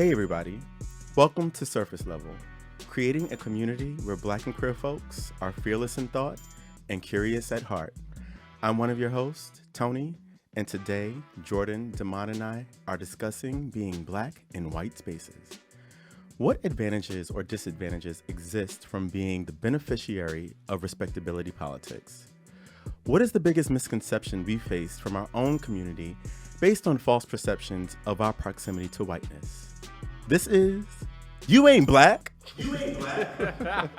Hey everybody, welcome to Surface Level, creating a community where Black and queer folks are fearless in thought and curious at heart. I'm one of your hosts, Tony, and today Jordan, Damon, and I are discussing being Black in white spaces. What advantages or disadvantages exist from being the beneficiary of respectability politics? What is the biggest misconception we face from our own community based on false perceptions of our proximity to whiteness? This is You Ain't Black. You Ain't Black.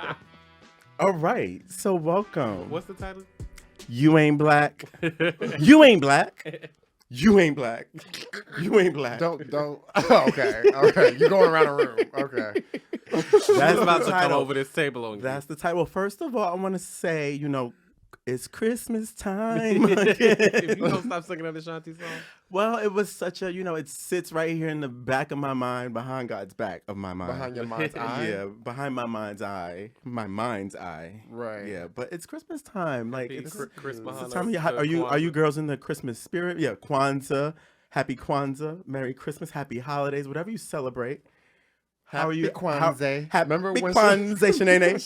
All right, so welcome. What's the title? You Ain't Black. You Ain't Black. You Ain't Black. You Ain't Black. Don't. Okay. You're going around the room. Okay. That's about to come over this table on you. That's the title. Well, first of all, I want to say, it's Christmas time again. If you don't stop singing that Ashanti song. Well, it was such a, it sits right here in the back of my mind, behind God's back of my mind. Behind your mind's eye? Yeah, behind my mind's eye. My mind's eye. Right. Yeah, but it's Christmas time. Like, it's Christmas. the time are you girls in the Christmas spirit? Yeah, Kwanzaa. Happy Kwanzaa. Merry Christmas. Happy holidays. Whatever you celebrate. How are you? Kwanzaa. Remember when Kwanzaa, Shanae?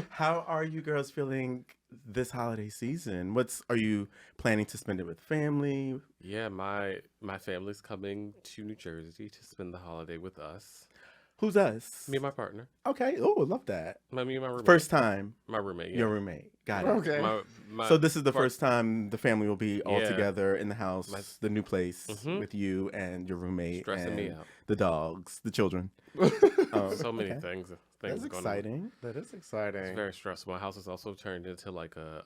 How are you girls feeling this holiday season? Are you planning to spend it with family? Yeah, my family's coming to New Jersey to spend the holiday with us. Who's us? Me and my partner. Okay. Oh, I love that. Me and my roommate. First time. My roommate. Yeah. Your roommate. Got it. Okay. So this is the first time the family will be all together in the house, the new place with you and your roommate. Stressing and me out. The dogs, the children. So many things. That's exciting. That is exciting. It's very stressful. My house is also turned into like a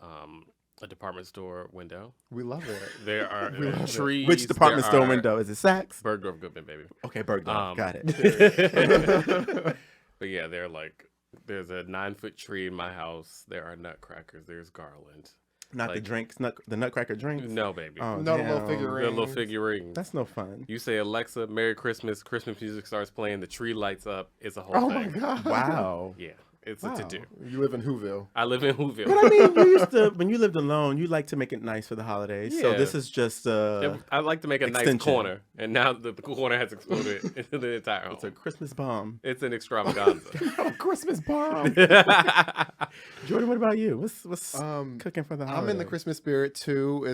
department store window. We love it. There are trees. Which department store window? Is it Saks? Bergdorf Goodman, baby. Okay, Bergdorf. Got it. But yeah, there's a 9-foot tree in my house. There are nutcrackers. There's garland. Not the drinks, the Nutcracker drinks? No, baby. Oh, No, damn. the little The little figurines. That's no fun. You say, Alexa, Merry Christmas. Christmas music starts playing. The tree lights up. It's a whole Oh thing. my God. Wow. Yeah, it's a to-do. You live in Whoville. I live in Whoville. But I mean, when you lived alone, you like to make it nice for the holidays. So Yeah. this is just I like to make a nice extension. corner, and now the corner has exploded into the entire home. It's a Christmas bomb. It's an extravaganza. Oh, Christmas bomb. Jordan, what about you? What's cooking for the holiday? I'm in the Christmas spirit too.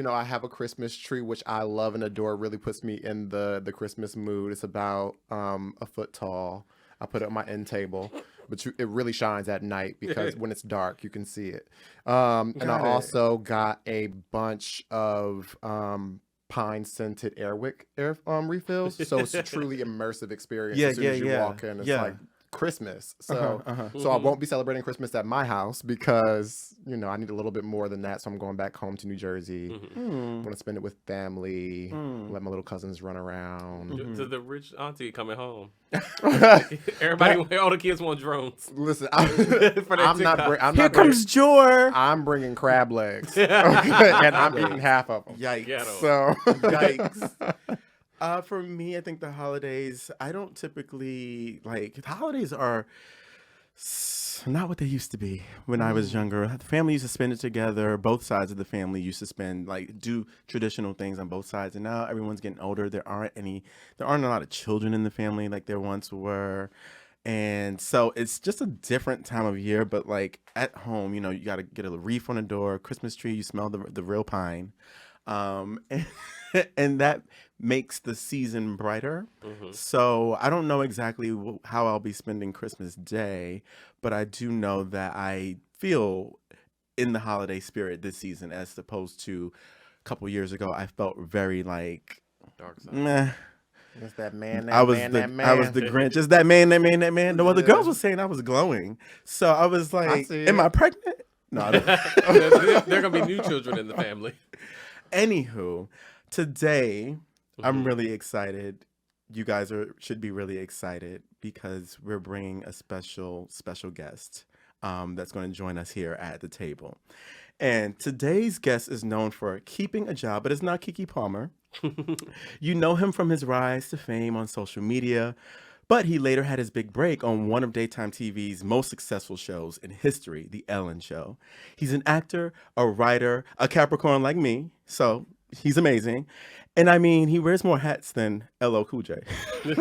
I have a Christmas tree which I love and adore. Really puts me in the Christmas mood. It's about a foot tall. I put it on my end table, but it really shines at night because when it's dark you can see it. And I also got a bunch of pine scented air refills, so it's a truly immersive experience. As soon as you walk in, it's like Christmas. So so I won't be celebrating Christmas at my house because I need a little bit more than that. So I'm going back home to New Jersey. I'm gonna spend it with family. Let my little cousins run around. To the rich auntie coming home. Everybody, all the kids want drones. Listen, I'm not. Here comes Jor. I'm bringing crab legs, okay? And I'm eating half of them. Yikes! Ghetto. So Yikes! For me, I think the holidays, I don't typically, the holidays are not what they used to be when I was younger. The family used to spend it together. Both sides of the family used to do traditional things on both sides. And now everyone's getting older. There aren't a lot of children in the family like there once were. And so it's just a different time of year. But at home, you got to get a wreath on the door, Christmas tree, you smell the real pine. And that makes the season brighter. So I don't know exactly how I'll be spending Christmas Day, but I do know that I feel in the holiday spirit this season as opposed to a couple years ago. I felt very Dark side. meh. it's that man. I was the Grinch. It's that man. No, well, the girls were saying I was glowing. So I was like, am I pregnant? No. There are gonna be new children in the family. Anywho, today I'm really excited. You guys should be really excited because we're bringing a special guest that's going to join us here at the table. And today's guest is known for keeping a job, but it's not Keke Palmer. You know him from his rise to fame on social media, but he later had his big break on one of daytime TV's most successful shows in history, The Ellen Show. He's an actor, a writer, a Capricorn like me, so he's amazing. And I mean, he wears more hats than LL Cool J. You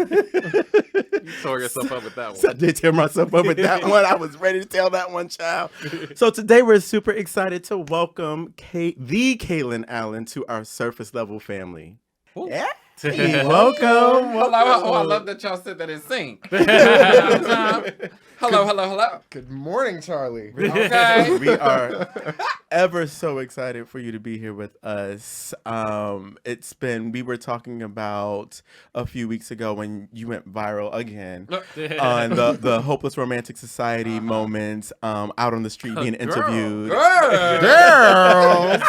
tore yourself up with that So I one. did tear myself up with that one. I was ready to tell that one, child. So today we're super excited to welcome the Kalen Allen to our surface level family. Ooh. Yeah. Welcome. Hello. Oh, I love that y'all said that in sync. Hello. Good morning, Charlie. Okay. We are ever so excited for you to be here with us. We were talking about a few weeks ago when you went viral again on the Hopeless Romantic Society moments out on the street being interviewed. Girls.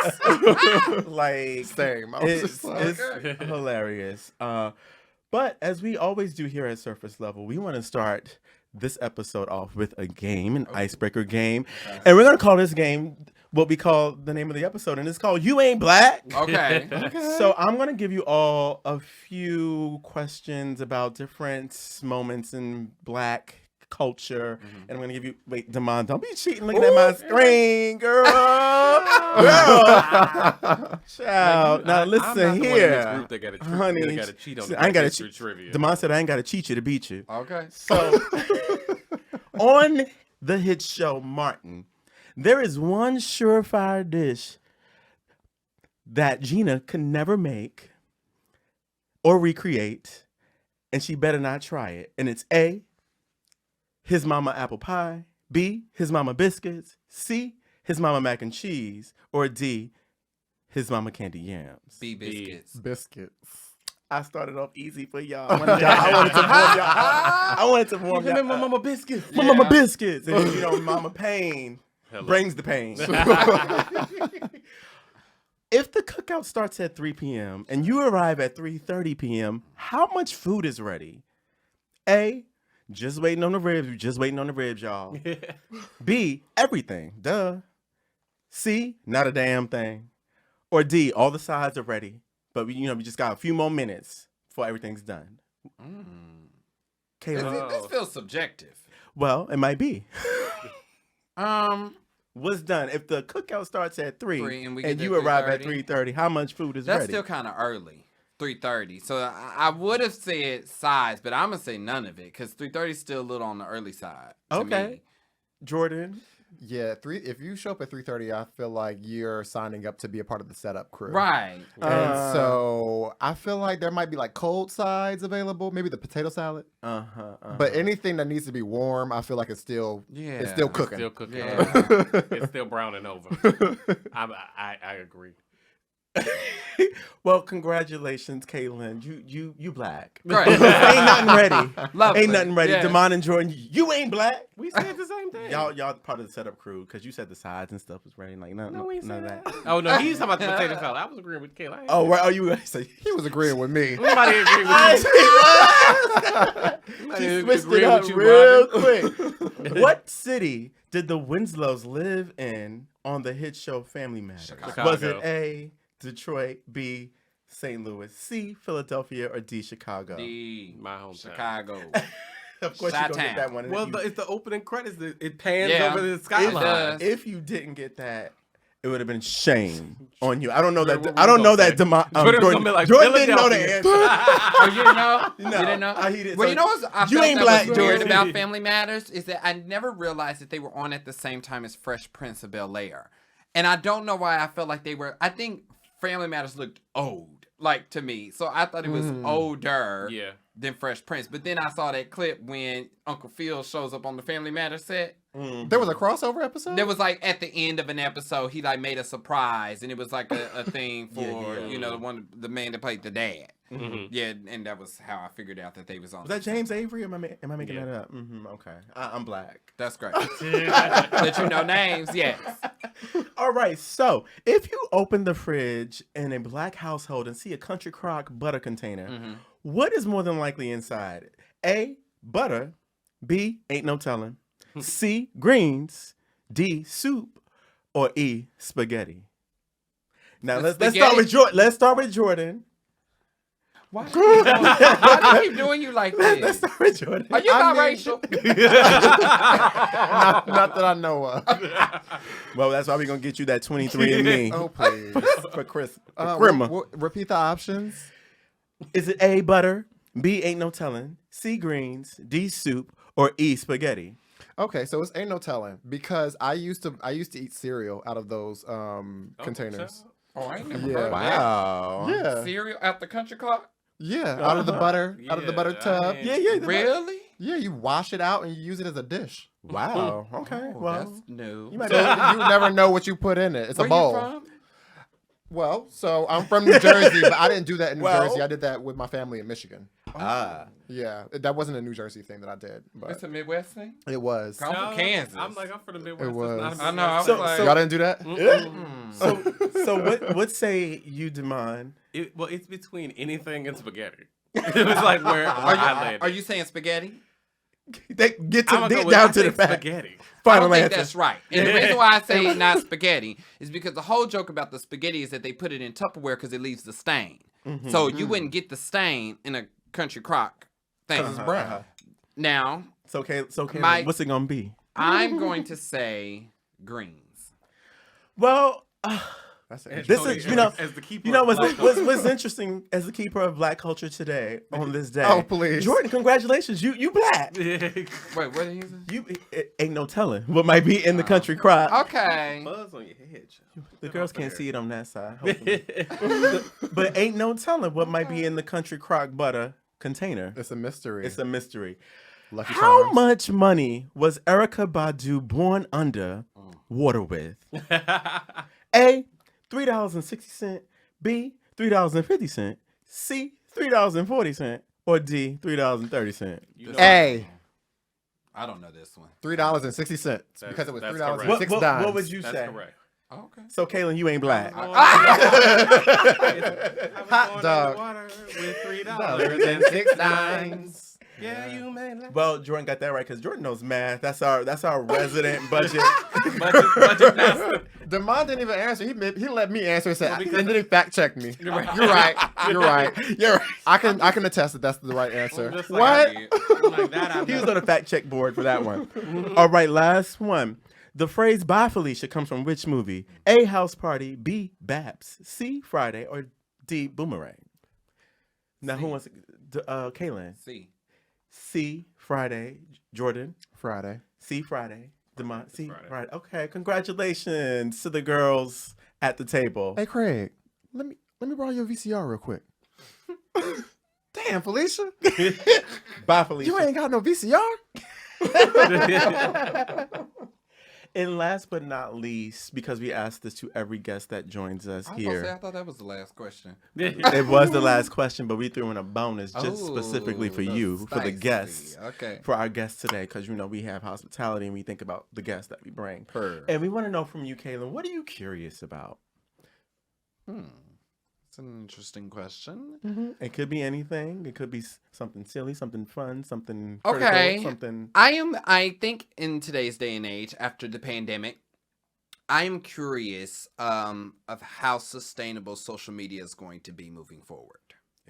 Like, Same. I was it's just like, hilarious. But as we always do here at Surface Level, we want to start this episode off with a game, an icebreaker game. And we're going to call this game what we call the name of the episode, and it's called You Ain't Black. Okay. So I'm going to give you all a few questions about different moments in Black culture. And I'm going to give you, wait, Damon, don't be cheating looking at my screen, girl. Child. Now listen I'm not the one in here. this group that got to Honey, cheat on I ain't gotta the cheat. trivia. Damon said I ain't got to cheat you to beat you. Okay. So, on the hit show Martin, there is one surefire dish that Gina could never make or recreate, and she better not try it. And it's A, his mama apple pie, B, his mama biscuits, C, his mama mac and cheese, or D, his mama candy yams. B biscuits. biscuits. I started off easy for y'all. I wanted to warm y'all. I wanted to warm y'all. Remember up. Mama Biscuits? My mama biscuits. And Mama pain brings the pain. If the cookout starts at 3 p.m. and you arrive at 3:30 p.m., how much food is ready? A, just waiting on the ribs. You're just waiting on the ribs, y'all. B, everything. Duh. C, not a damn thing. Or D, all the sides are ready, but we just got a few more minutes before everything's done. Kayla, This feels subjective. well, it might be. What's done? If the cookout starts at 3 and we and get you there arrive at 3:30, 3:30, how much food is That's ready? still kind of early. 3:30. So I would have said size, but I'm gonna say none of it because 3:30 is still a little on the early side. To Okay. me. Yeah, Jordan. if you show up at 3:30, I feel like you're signing up to be a part of the setup crew. Right. And so I feel like there might be like cold sides available, maybe the potato salad. But anything that needs to be warm, I feel like it's still cooking. Still cooking. Yeah. It's still browning over. I agree. Well, congratulations, Caitlin. You Black. Right. Ain't nothing ready. Lovely. Ain't nothing ready. Yeah. Damon and Jordan, you ain't Black. We said the same thing. Y'all part of the setup crew because you said the sides and stuff was ready. Like none of that. Oh no, he's talking about the potato salad. I was agreeing with Kayla. Oh, right. Oh, you guys say He was agreeing with me. Somebody agree with She you. switched it up real quick. What city did the Winslows live in on the hit show Family Matters? Chicago. Was it A, Detroit, B, St. Louis, C, Philadelphia, or D, Chicago? D. My hometown. Chicago. Of course, you're going to get Chi-town. that one. Well, it's the opening credits. It pans Yeah. over the It skyline. does. If you didn't get that, it would have been shame on you. I don't know What that. we I don't gonna know that. say? Jordan Jordan was gonna be like, didn't know the answer. Oh, you didn't know? No, You didn't know? he didn't. Well, So you know what I you felt ain't that Black, was weird Jordan. about Family Matters is that I never realized that they were on at the same time as Fresh Prince of Bel-Air. And I don't know why I felt like they were. I think Family Matters looked old, like to me. So I thought it was older Yeah. than Fresh Prince. But then I saw that clip when Uncle Phil shows up on the Family Matters set. There was a crossover episode? There was like at the end of an episode, he like made a surprise, and it was like a thing for Yeah. the man that played the dad. Mhm. Yeah, and that was how I figured out that they was on. Was that James Avery? Am I making Yeah. that up? Okay. I'm Black. That's great. That you know names, yes. All right. So if you open the fridge in a Black household and see a Country Crock butter container, what is more than likely inside? A, butter. B, ain't no telling. C, greens. D, soup. Or E, spaghetti. Now The let's start with spaghetti- Let's start with Jordan. Why do you keep doing you like this? Sorry, Jordan. Are you not racial? Not that I know of. Well, that's why we're gonna get you that 23andMe. Oh, please. For Chris. Repeat the options. Is it A, butter, B, ain't no telling, C, greens, D, soup, or E, spaghetti? Okay, so it's ain't no telling because I used to eat cereal out of those containers. Oh, I ain't never Yeah. heard of Wow. Yeah, that. Cereal at the country club? yeah, out of the butter, out of the butter tub. Yeah, yeah. Really? Yeah, you wash it out and you use it as a dish. Wow. Okay. Oh, Well, that's new. you might So you never know what you put in it. It's Where a bowl. you from? Well, so I'm from New Jersey, but I didn't do that in New Well- Jersey. I did that with my family in Michigan. Yeah, that wasn't a New Jersey thing that I did, It's but a Midwest thing? it was. I'm from Kansas. I'm from the Midwest. It It's was. not a I know. I was So- like, Y'all didn't do that? So what say you, Damon? Well, it's between anything and spaghetti. It was like where I landed. are you saying spaghetti? They get I'm to gonna go down with to the fact. spaghetti. I Final don't think answer. that's right. And the reason why I say not spaghetti is because the whole joke about the spaghetti is that they put it in Tupperware because it leaves the stain. So you wouldn't get the stain in a country crock thing. It's brown. Now, So Caleb, Mike- what's it gonna be? I'm going to say greens. Well, That's And it. This Tony, is, you know, as the keeper you know of what's, black what's interesting as the keeper of Black culture today on this day. Oh, please. Jordan, congratulations, you black. culture. Wait, what are you saying? You it ain't no telling what might be in the country crock. Okay. Buzz on your head. child. The girls can't see it on that side. Hopefully. But ain't no telling what might be in the country crock butter container. It's a mystery. It's a mystery. Lucky How Charms. much money was Erica Badu born under water with? A, $3.60. B, $3.50. C, $3.40. Or D, $3.30. You know A. I don't know this one. $3.60 because it was That's $3 correct. and 6 dimes. What would you That's say? correct. Okay. So, Kalen, you ain't black. Hot dog. Water with $3 and 6 dimes. Yeah, you may laugh. Well, Jordan got that right because Jordan knows math. That's our resident budget. budget master. Damon didn't even answer. He let me answer and said, Well, because- and then he fact checked me. You're right. You're right. You're right. I can attest that that's the right answer. Just What? like I'm like that. I He was on the fact check board for that one. All right, last one. The phrase "Bye Felicia" comes from which movie? A, House Party. B, Babs. C, Friday. Or D, Boomerang. Now, who wants to? Kalen. C. C, Friday. Jordan. Friday. C, Friday. Demont. C, Friday. Friday. Okay, congratulations to the girls at the table. Hey Craig, let me borrow your VCR real quick. Damn, Felicia, Bye, Felicia. you ain't got no VCR. And last but not least, because we asked this to every guest that joins us I was gonna say, I here, thought that was the last question. it was the last question, but we threw in a bonus just Oh, specifically for that's you, for the spicy. guests, Okay. for our guests today, because you know we have hospitality and we think about the guests that we bring. And we want to know from you, Kalen, what are you curious about? It's an interesting question. It could be anything. It could be something silly, something fun, something Okay. critical, something. I think in today's day and age, after the pandemic, I am curious of how sustainable social media is going to be moving forward,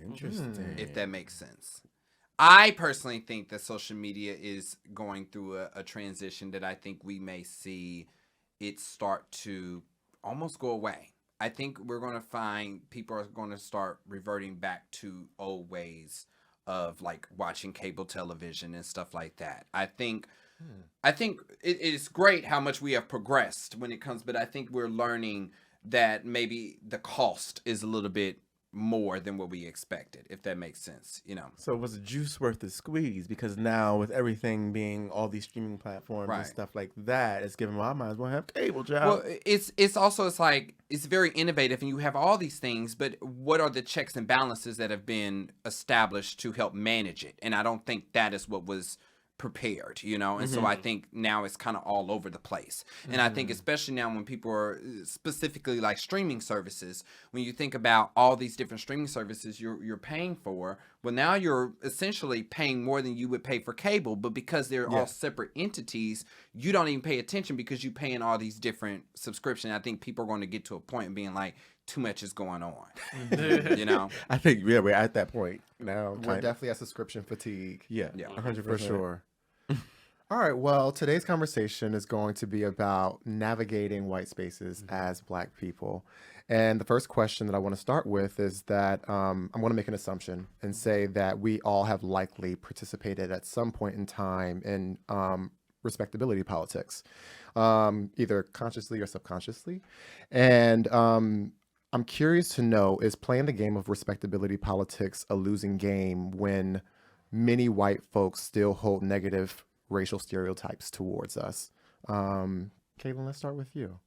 Interesting. if that makes sense. I personally think that social media is going through a transition that I think we may see it start to almost go away. I think we're going to find people are going to start reverting back to old ways of like watching cable television and stuff like that. I think it is great how much we have progressed when it comes, but I think we're learning that maybe the cost is a little bit more than what we expected, if that makes sense, you know. So was the juice worth the squeeze? Because now with everything being all these streaming platforms and Right. stuff like that, it's given, well, I might as well have cable, child. Well, it's also like it's very innovative and you have all these things, but what are the checks and balances that have been established to help manage it? And I don't think that is what was prepared, you know. And so I think now it's kind of all over the place. And I think especially now when people are specifically like streaming services, when you think about all these different streaming services you're paying for, well, now you're essentially paying more than you would pay for cable, but because they're all separate entities, you don't even pay attention because you're paying all these different subscriptions. I think people are going to get to a point of being like, too much is going on. I think we're at that point now. We're definitely at subscription fatigue. Yeah, Yeah. 100%. For sure. All right. Well, today's conversation is going to be about navigating white spaces as Black people. And the first question that I want to start with is that I'm going to make an assumption and say that we all have likely participated at some point in time in respectability politics, either consciously or subconsciously. And I'm curious to know, is playing the game of respectability politics a losing game when many white folks still hold negative racial stereotypes towards us? Caitlin, let's start with you.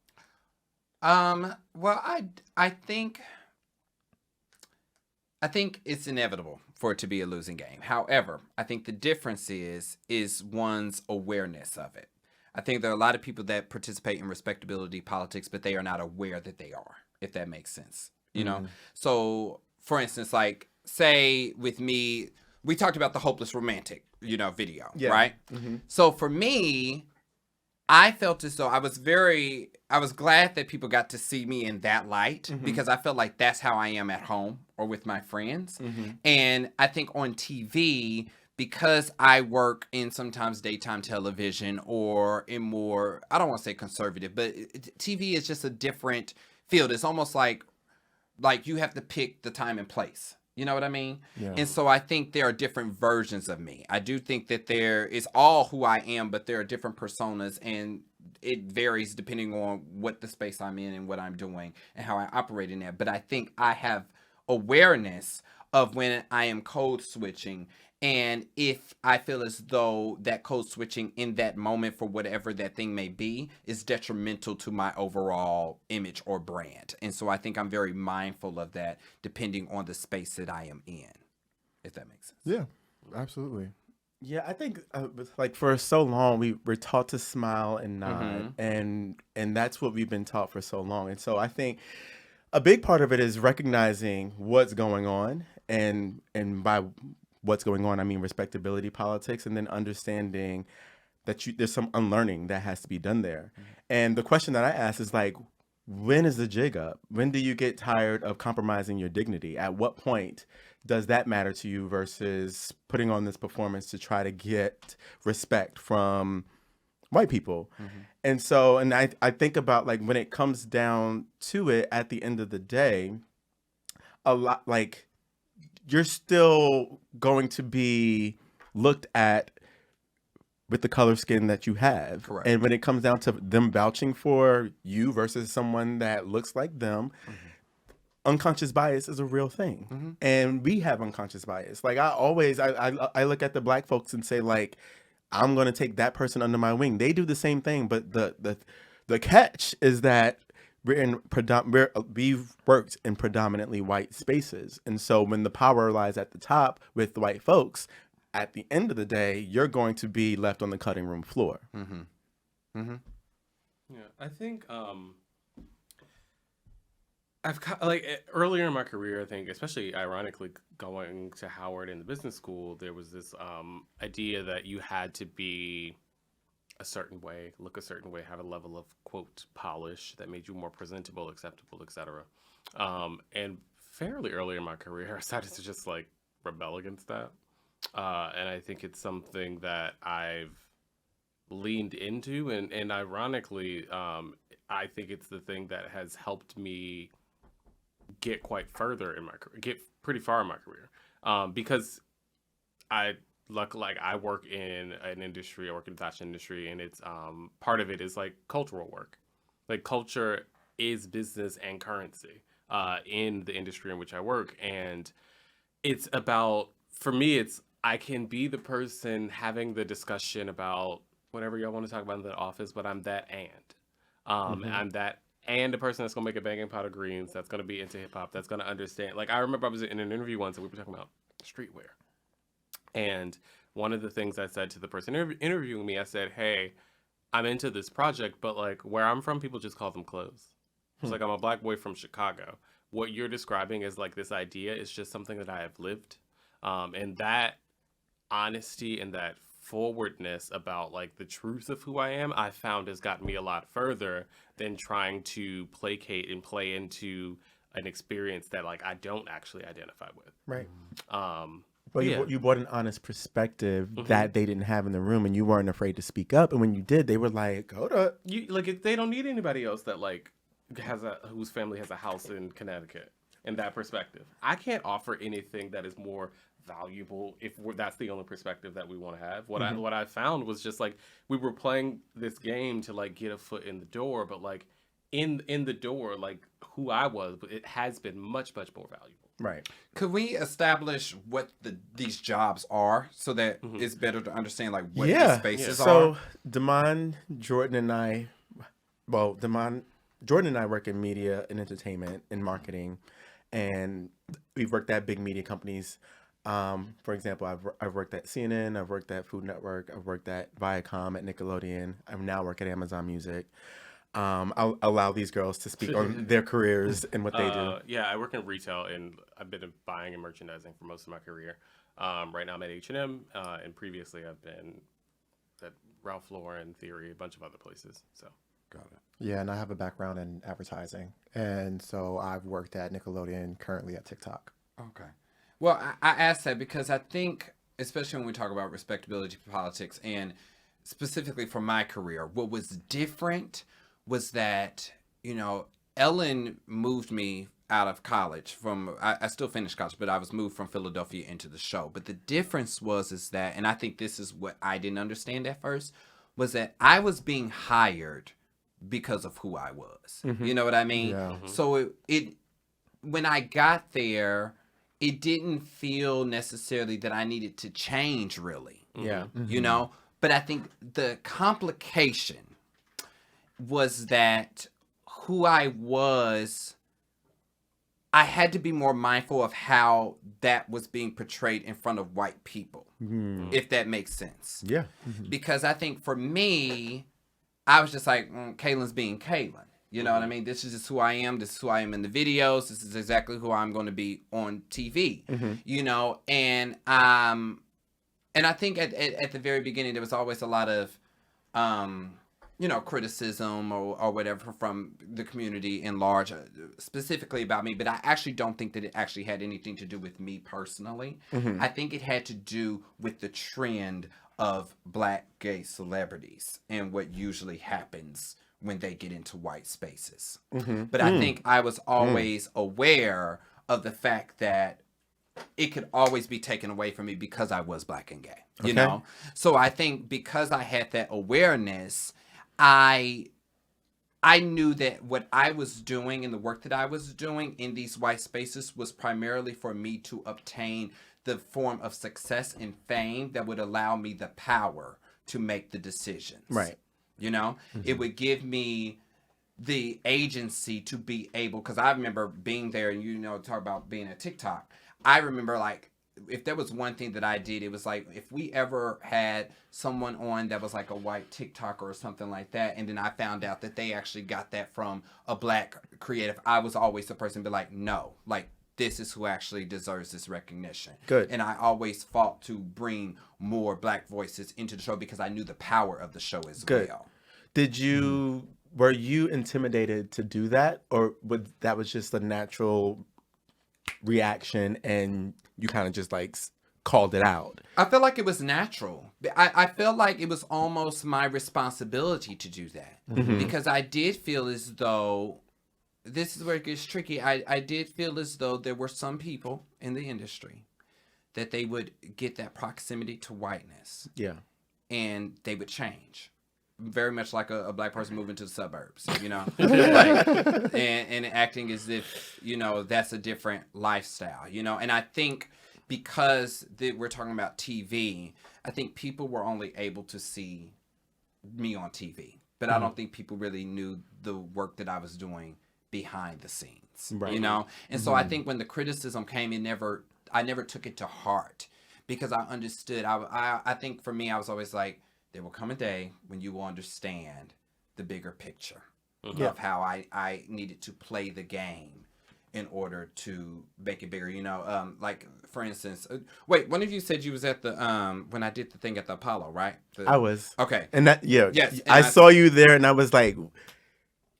Well, I think it's inevitable for it to be a losing game. However, I think the difference is one's awareness of it. I think there are a lot of people that participate in respectability politics, but they are not aware that they are, if that makes sense. You know? So, for instance, like, say with me, we talked about the hopeless romantic, video, right? So for me, I felt as though I was glad that people got to see me in that light because I felt like that's how I am at home or with my friends. And I think on TV, because I work in sometimes daytime television or in more, I don't want to say conservative, but TV is just a different field. It's almost like you have to pick the time and place. You know what I mean? Yeah. And so I think there are different versions of me. I do think that there is all who I am, but there are different personas, and it varies depending on what the space I'm in and what I'm doing and how I operate in that. But I think I have awareness of when I am code switching, and if I feel as though that code switching in that moment for whatever that thing may be is detrimental to my overall image or brand. And so I think I'm very mindful of that depending on the space that I am in, if that makes sense. Yeah, absolutely. Yeah, I think like for so long we're taught to smile and nod, and that's what we've been taught for so long. And so I think a big part of it is recognizing what's going on, and by what's going on, I mean respectability politics, and then understanding that there's some unlearning that has to be done there. And the question that I ask is like, when is the jig up? When do you get tired of compromising your dignity? At what point does that matter to you versus putting on this performance to try to get respect from white people? And so, and I think about like when it comes down to it at the end of the day, a lot like you're still going to be looked at with the color skin that you have. Correct. And when it comes down to them vouching for you versus someone that looks like them, unconscious bias is a real thing. And we have unconscious bias. Like I look at the Black folks and say like, I'm going to take that person under my wing. They do the same thing. But the catch is that we've worked in predominantly white spaces. And so when the power lies at the top with the white folks, at the end of the day, you're going to be left on the cutting room floor. Yeah, I think I've like earlier in my career, I think, especially ironically going to Howard in the business school, there was this idea that you had to be a certain way, look a certain way, have a level of quote polish that made you more presentable, acceptable, etc. And fairly early in my career, I started to just like rebel against that. And I think it's something that I've leaned into, and ironically, I think it's the thing that has helped me get quite further in my career, get pretty far in my career, because I work in an industry, I work in the fashion industry, and it's part of it is like cultural work. Like culture is business and currency in the industry in which I work, and it's about, for me, it's I can be the person having the discussion about whatever y'all want to talk about in the office, but I'm that I'm that and the person that's gonna make a banging pot of greens, that's gonna be into hip hop, that's gonna understand. Like I remember I was in an interview once and we were talking about streetwear, and one of the things I said to the person interviewing me, I said, "Hey, I'm into this project, but like where I'm from, people just call them clothes. It's like I'm a Black boy from Chicago. What you're describing is like this idea is just something that I have lived, and that honesty and that forwardness about like the truth of who I am, I found has gotten me a lot further than trying to placate and play into an experience that like I don't actually identify with. Right. But you brought an honest perspective that they didn't have in the room, and you weren't afraid to speak up. And when you did, they were like, "Hold up." you like they don't need anybody else that like whose family has a house in Connecticut. In that perspective, I can't offer anything that is more valuable if that's the only perspective that we want to have. What I found was just like we were playing this game to like get a foot in the door, but like in the door, like who I was, it has been much more valuable. Right. Could we establish what these jobs are so that it's better to understand like what these spaces are? So Damon, Jordan, and I work in media and entertainment and marketing, and we've worked at big media companies. For example, I've worked at CNN, I've worked at Food Network, I've worked at Viacom, at Nickelodeon. I now work at Amazon Music. I'll allow these girls to speak on their careers and what they do. Yeah, I work in retail, and I've been buying and merchandising for most of my career. Right now I'm at H&M, and previously I've been at Ralph Lauren, Theory, a bunch of other places. So, Got it. Yeah, and I have a background in advertising, and so I've worked at Nickelodeon, currently at TikTok. Okay. Well, I asked that because I think, especially when we talk about respectability politics, and specifically for my career, what was different was that, Ellen moved me out of college I still finished college, but I was moved from Philadelphia into the show. But the difference is that, and I think this is what I didn't understand at first, was that I was being hired because of who I was. You know what I mean? Yeah. So it when I got there, it didn't feel necessarily that I needed to change really. Yeah. But I think the complication was that who I was, I had to be more mindful of how that was being portrayed in front of white people, if that makes sense. Yeah. Because I think for me, I was just like, Kalen's being Kalen. You know what I mean? This is just who I am. This is who I am in the videos. This is exactly who I'm going to be on TV. And I think at the very beginning, there was always a lot of, criticism or whatever from the community in large, specifically about me. But I actually don't think that it actually had anything to do with me personally. I think it had to do with the trend of Black gay celebrities and what usually happens when they get into white spaces. But I think I was always aware of the fact that it could always be taken away from me because I was Black and gay, you know? So I think because I had that awareness, I knew that what I was doing and the work that I was doing in these white spaces was primarily for me to obtain the form of success and fame that would allow me the power to make the decisions. Right. It would give me the agency to be able, because I remember being there and, talk about being at TikTok. I remember like, if there was one thing that I did, it was like, if we ever had someone on that was like a white TikToker or something like that, and then I found out that they actually got that from a Black creative, I was always the person to be like, no, like, this is who actually deserves this recognition. Good. And I always fought to bring more Black voices into the show because I knew the power of the show as well. Were you intimidated to do that, or that was just a natural reaction and you kind of just like called it out? I feel like it was natural. I feel like it was almost my responsibility to do that because I did feel as though, this is where it gets tricky. I did feel as though there were some people in the industry that they would get that proximity to whiteness. Yeah. And they would change. Very much like a Black person moving to the suburbs, and acting as if, that's a different lifestyle, and I think because we're talking about TV, I think people were only able to see me on TV, but I don't think people really knew the work that I was doing behind the scenes, and so I think when the criticism came, I never took it to heart because I understood. I think for me, I was always like, there will come a day when you will understand the bigger picture of how I needed to play the game in order to make it bigger. Like for instance, wait, one of you said you was at the when I did the thing at the Apollo, right? I was. Okay. And that Yes. I saw you there and I was like,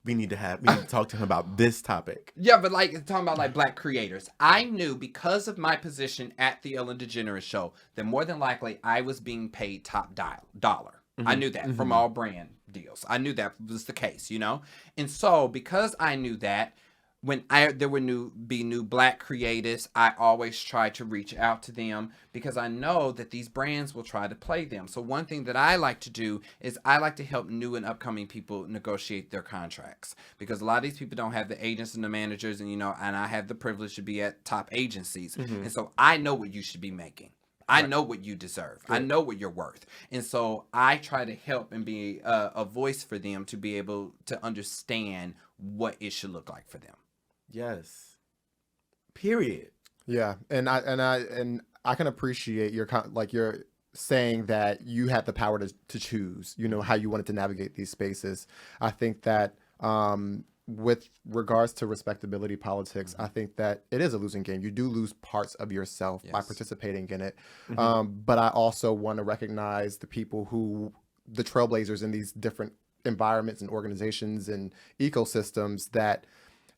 we need to talk to him about this topic. Yeah, but like talking about like black creators, I knew because of my position at the Ellen DeGeneres show that more than likely I was being paid top dollar. I knew that from all brand deals. I knew that was the case, you know? And so because I knew that, when there would be new black creatives, I always try to reach out to them because I know that these brands will try to play them. So one thing that I like to do is I like to help new and upcoming people negotiate their contracts, because a lot of these people don't have the agents and the managers, and and I have the privilege to be at top agencies. And so I know what you should be making. I know what you deserve. I know what you're worth. And so I try to help and be a voice for them to be able to understand what it should look like for them. Yes. Period. Yeah, and I can appreciate you're saying that you had the power to choose, how you wanted to navigate these spaces. I think that with regards to respectability politics, I think that it is a losing game. You do lose parts of yourself by participating in it. But I also want to recognize the people the trailblazers in these different environments and organizations and ecosystems that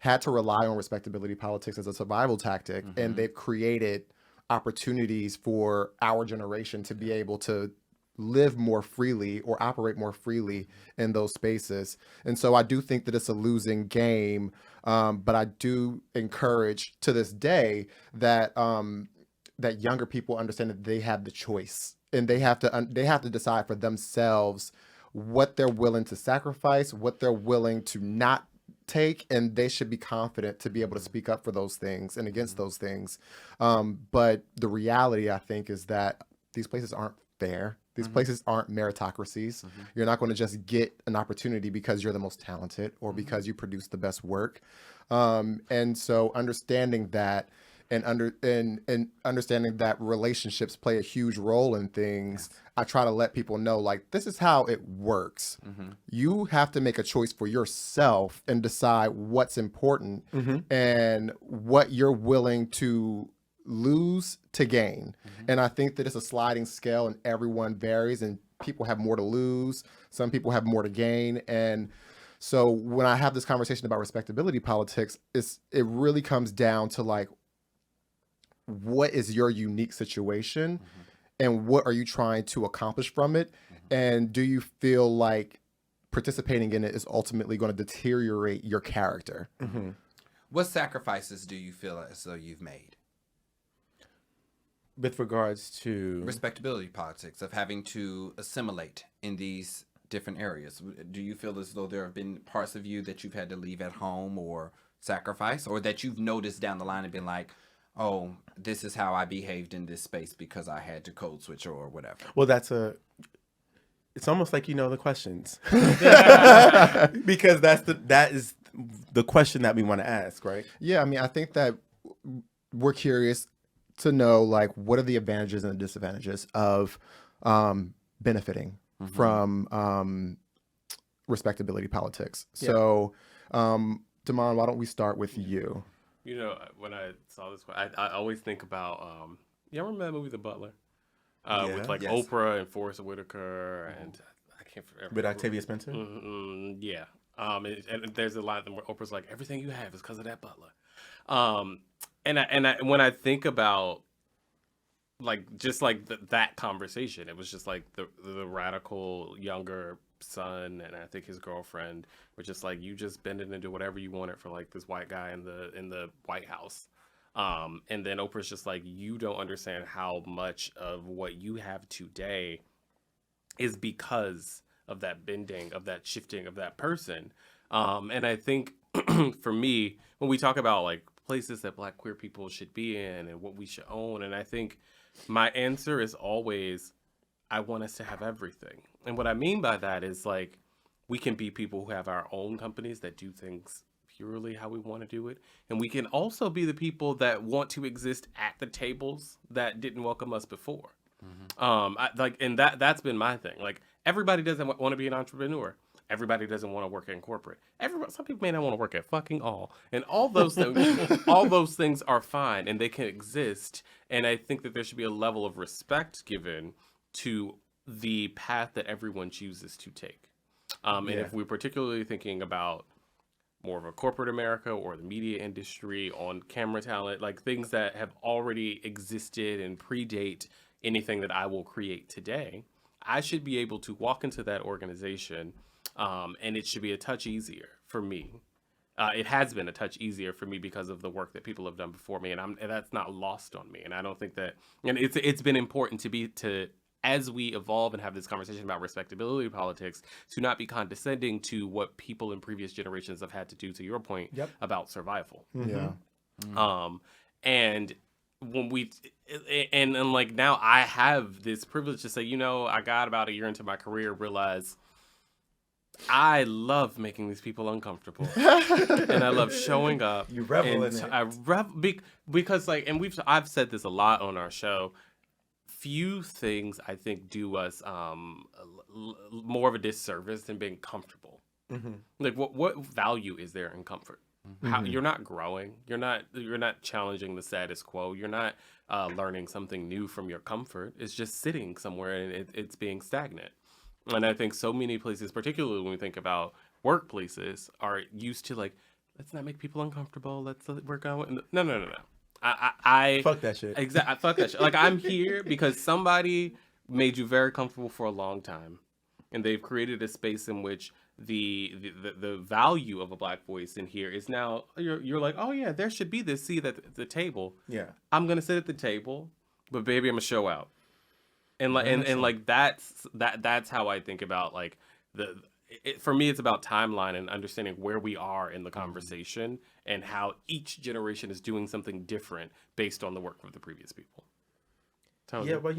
had to rely on respectability politics as a survival tactic, and they've created opportunities for our generation to be able to live more freely or operate more freely in those spaces. And so I do think that it's a losing game, but I do encourage to this day that that younger people understand that they have the choice, and they have to decide for themselves what they're willing to sacrifice, what they're willing to not take, and they should be confident to be able to speak up for those things and against those things. But the reality, I think, is that these places aren't fair. These places aren't meritocracies. You're not going to just get an opportunity because you're the most talented or because you produce the best work. And so understanding that and understanding that relationships play a huge role in things, I try to let people know, like, this is how it works. You have to make a choice for yourself and decide what's important and what you're willing to lose to gain. And I think that it's a sliding scale, and everyone varies, and people have more to lose. Some people have more to gain. And so when I have this conversation about respectability politics, it really comes down to, like, what is your unique situation and what are you trying to accomplish from it? And do you feel like participating in it is ultimately going to deteriorate your character? What sacrifices do you feel as though you've made? With regards to Respectability politics, of having to assimilate in these different areas. Do you feel as though there have been parts of you that you've had to leave at home or sacrifice, or that you've noticed down the line and been like, oh, this is how I behaved in this space because I had to code switch or whatever? Well, it's almost like the questions. Because that is the question that we want to ask, right? Yeah, I mean, I think that we're curious to know, like, what are the advantages and the disadvantages of benefiting from respectability politics. Yeah. So, Damon, why don't we start with you? When I saw this, I always think about, y'all remember that movie, The Butler? With Oprah and Forrest Whitaker and I can't remember. With Octavia Spencer? Yeah. And there's a line where Oprah's like, everything you have is because of that butler. And when I think about that conversation, it was just like the radical younger son and I think his girlfriend were just like, you just bend it into whatever you wanted for like this white guy in the White House. And then Oprah's just like, you don't understand how much of what you have today is because of that bending, of that shifting of that person. And I think for me, when we talk about like places that Black queer people should be in and what we should own, and I think my answer is always, I want us to have everything. And what I mean by that is, like, we can be people who have our own companies that do things purely how we want to do it. And we can also be the people that want to exist at the tables that didn't welcome us before. That's been my thing. Like, everybody doesn't want to be an entrepreneur. Everybody doesn't want to work in corporate. Some people may not want to work at fucking all. And all those things, all those things are fine and they can exist. And I think that there should be a level of respect given to the path that everyone chooses to take. And if we're particularly thinking about more of a corporate America or the media industry, on camera talent, like things that have already existed and predate anything that I will create today, I should be able to walk into that organization, and it should be a touch easier for me. It has been a touch easier for me because of the work that people have done before me, and that's not lost on me. And I don't think that, and it's been important to as we evolve and have this conversation about respectability politics, to not be condescending to what people in previous generations have had to do, to your point, about survival. Yeah. And when and like now I have this privilege to say, I got about a year into my career, realized I love making these people uncomfortable, and I love showing up. You revel in it. Because I've said this a lot on our show. Few things I think do us more of a disservice than being comfortable. Like what value is there in comfort? How, you're not growing. You're not challenging the status quo. You're not learning something new from your comfort. It's just sitting somewhere and it's being stagnant. And I think so many places, particularly when we think about workplaces, are used to like, let's not make people uncomfortable. We're going. No. I fuck that shit. Exactly. Fuck that shit. Like, I'm here because somebody made you very comfortable for a long time, and they've created a space in which the value of a Black voice in here is now you're like, oh yeah, there should be this seat at the table. Yeah, I'm gonna sit at the table, but baby, I'm gonna show out. And like and like that's how I think about like for me, it's about timeline and understanding where we are in the conversation and how each generation is doing something different based on the work of the previous people. Tony. Yeah, well,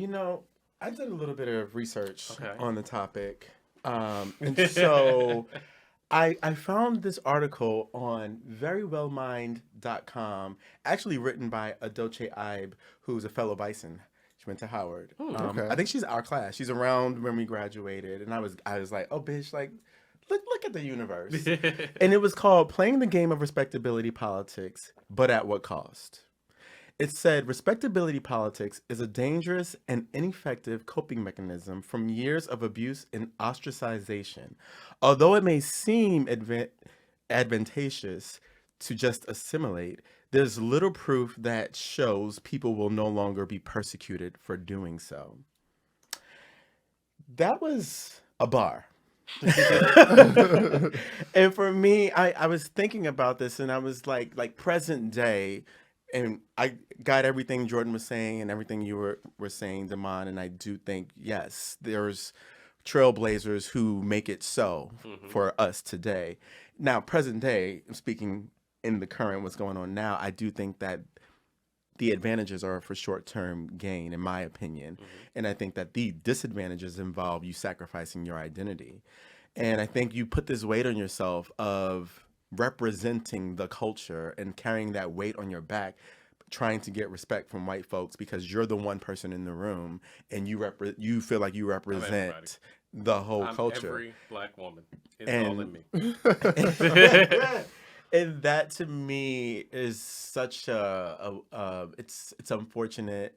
I did a little bit of research on the topic, and so I found this article on verywellmind.com, actually written by Adoche Ibe, who's a fellow Bison. She went to Howard. I think she's our class. She's around when we graduated, and I was like, oh, bitch, like, look at the universe. And it was called Playing the Game of Respectability Politics, but at what cost? It said, respectability politics is a dangerous and ineffective coping mechanism from years of abuse and ostracization. Although it may seem advantageous to just assimilate, there's little proof that shows people will no longer be persecuted for doing so. That was a bar. And for me, I was thinking about this, and I was like present day, and I got everything Jordan was saying and everything you were saying, Damon, and I do think, yes, there's trailblazers who make it so for us today. Now, present day, speaking in the current, what's going on now, I do think that the advantages are for short-term gain, in my opinion. And I think that the disadvantages involve you sacrificing your identity. And I think you put this weight on yourself of representing the culture and carrying that weight on your back, trying to get respect from white folks because you're the one person in the room and you feel like you represent the whole culture. Every Black woman. It's all in me. And that to me is such it's unfortunate,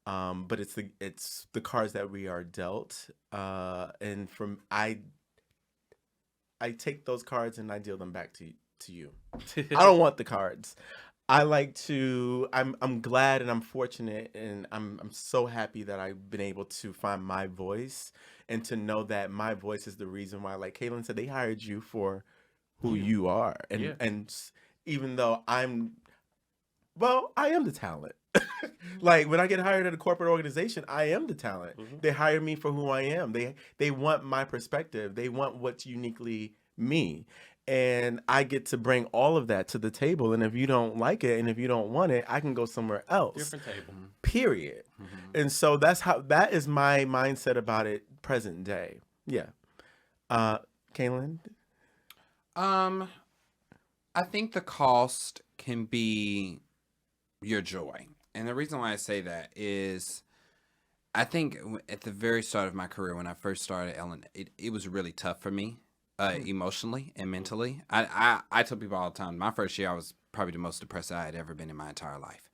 but it's the cards that we are dealt, and I take those cards and I deal them back to you. I don't want the cards. I'm glad and I'm fortunate and I'm so happy that I've been able to find my voice and to know that my voice is the reason why, like Kalen said, they hired you for who you are. And even though I am the talent. Like when I get hired at a corporate organization, I am the talent. They hire me for who I am. They want my perspective. They want what's uniquely me. And I get to bring all of that to the table. And if you don't like it and if you don't want it, I can go somewhere else. Different table. Period. And so that is my mindset about it present day. Yeah. Kalen? I think the cost can be your joy. And the reason why I say that is I think at the very start of my career, when I first started Ellen, it was really tough for me emotionally and mentally. I tell people all the time, my first year, I was probably the most depressed I had ever been in my entire life.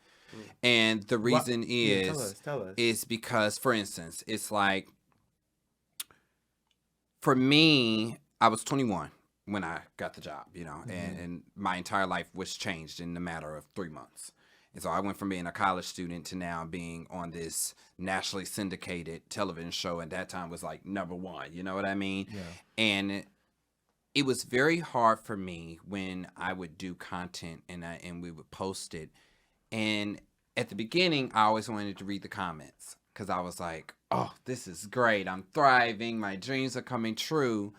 And the reason tell us. is because, for instance, it's like, for me, I was 21. when I got the job, and my entire life was changed in a matter of 3 months. And so I went from being a college student to now being on this nationally syndicated television show. And that time was like #1, you know what I mean? Yeah. And it was very hard for me when I would do content and we would post it. And at the beginning, I always wanted to read the comments because I was like, oh, this is great. I'm thriving. My dreams are coming true.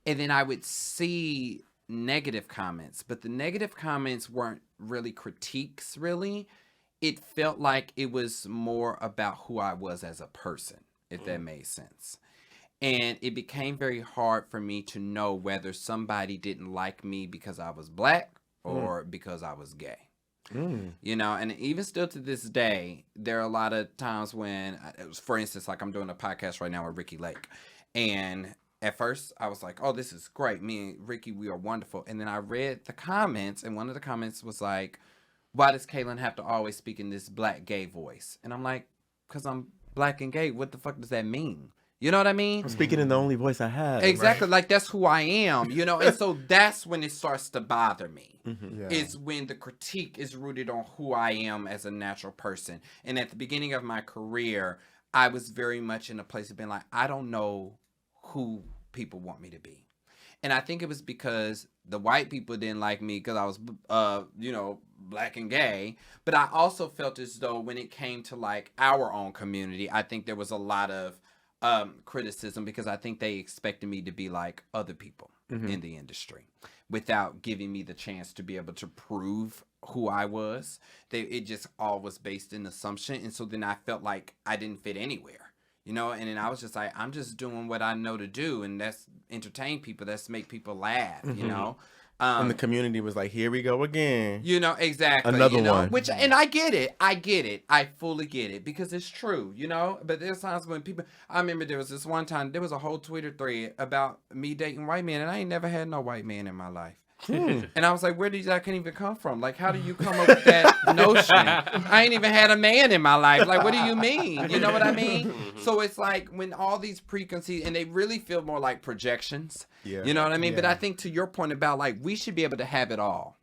And then I would see negative comments, but the negative comments weren't really critiques, really. It felt like it was more about who I was as a person, if that made sense. And it became very hard for me to know whether somebody didn't like me because I was black or because I was gay. And even still to this day, there are a lot of times when, for instance, like I'm doing a podcast right now with Ricky Lake, and at first, I was like, oh, this is great. Me and Ricky, we are wonderful. And then I read the comments, and one of the comments was like, why does Kalen have to always speak in this black gay voice? And I'm like, because I'm black and gay. What the fuck does that mean? You know what I mean? I'm speaking in the only voice I have. Exactly. Right? Like, that's who I am, And so that's when it starts to bother me. Yeah. Is when the critique is rooted on who I am as a natural person. And at the beginning of my career, I was very much in a place of being like, I don't know who people want me to be. And I think it was because the white people didn't like me because I was, black and gay. But I also felt as though when it came to like our own community, I think there was a lot of criticism because I think they expected me to be like other people in the industry without giving me the chance to be able to prove who I was. It just all was based in assumption. And so then I felt like I didn't fit anywhere. And then I was just like, I'm just doing what I know to do, and that's entertain people, that's make people laugh, And the community was like, here we go again. Exactly. Another one. And I get it. I fully get it because it's true, But there's times when people, I remember there was this one time, there was a whole Twitter thread about me dating white men, and I ain't never had no white man in my life. And I was like, where did that can even come from? Like, how do you come up with that notion? I ain't even had a man in my life. Like, what do you mean? You know what I mean? So it's like when all these preconceived, and they really feel more like projections. Yeah. You know what I mean? Yeah. But I think to your point about like, we should be able to have it all.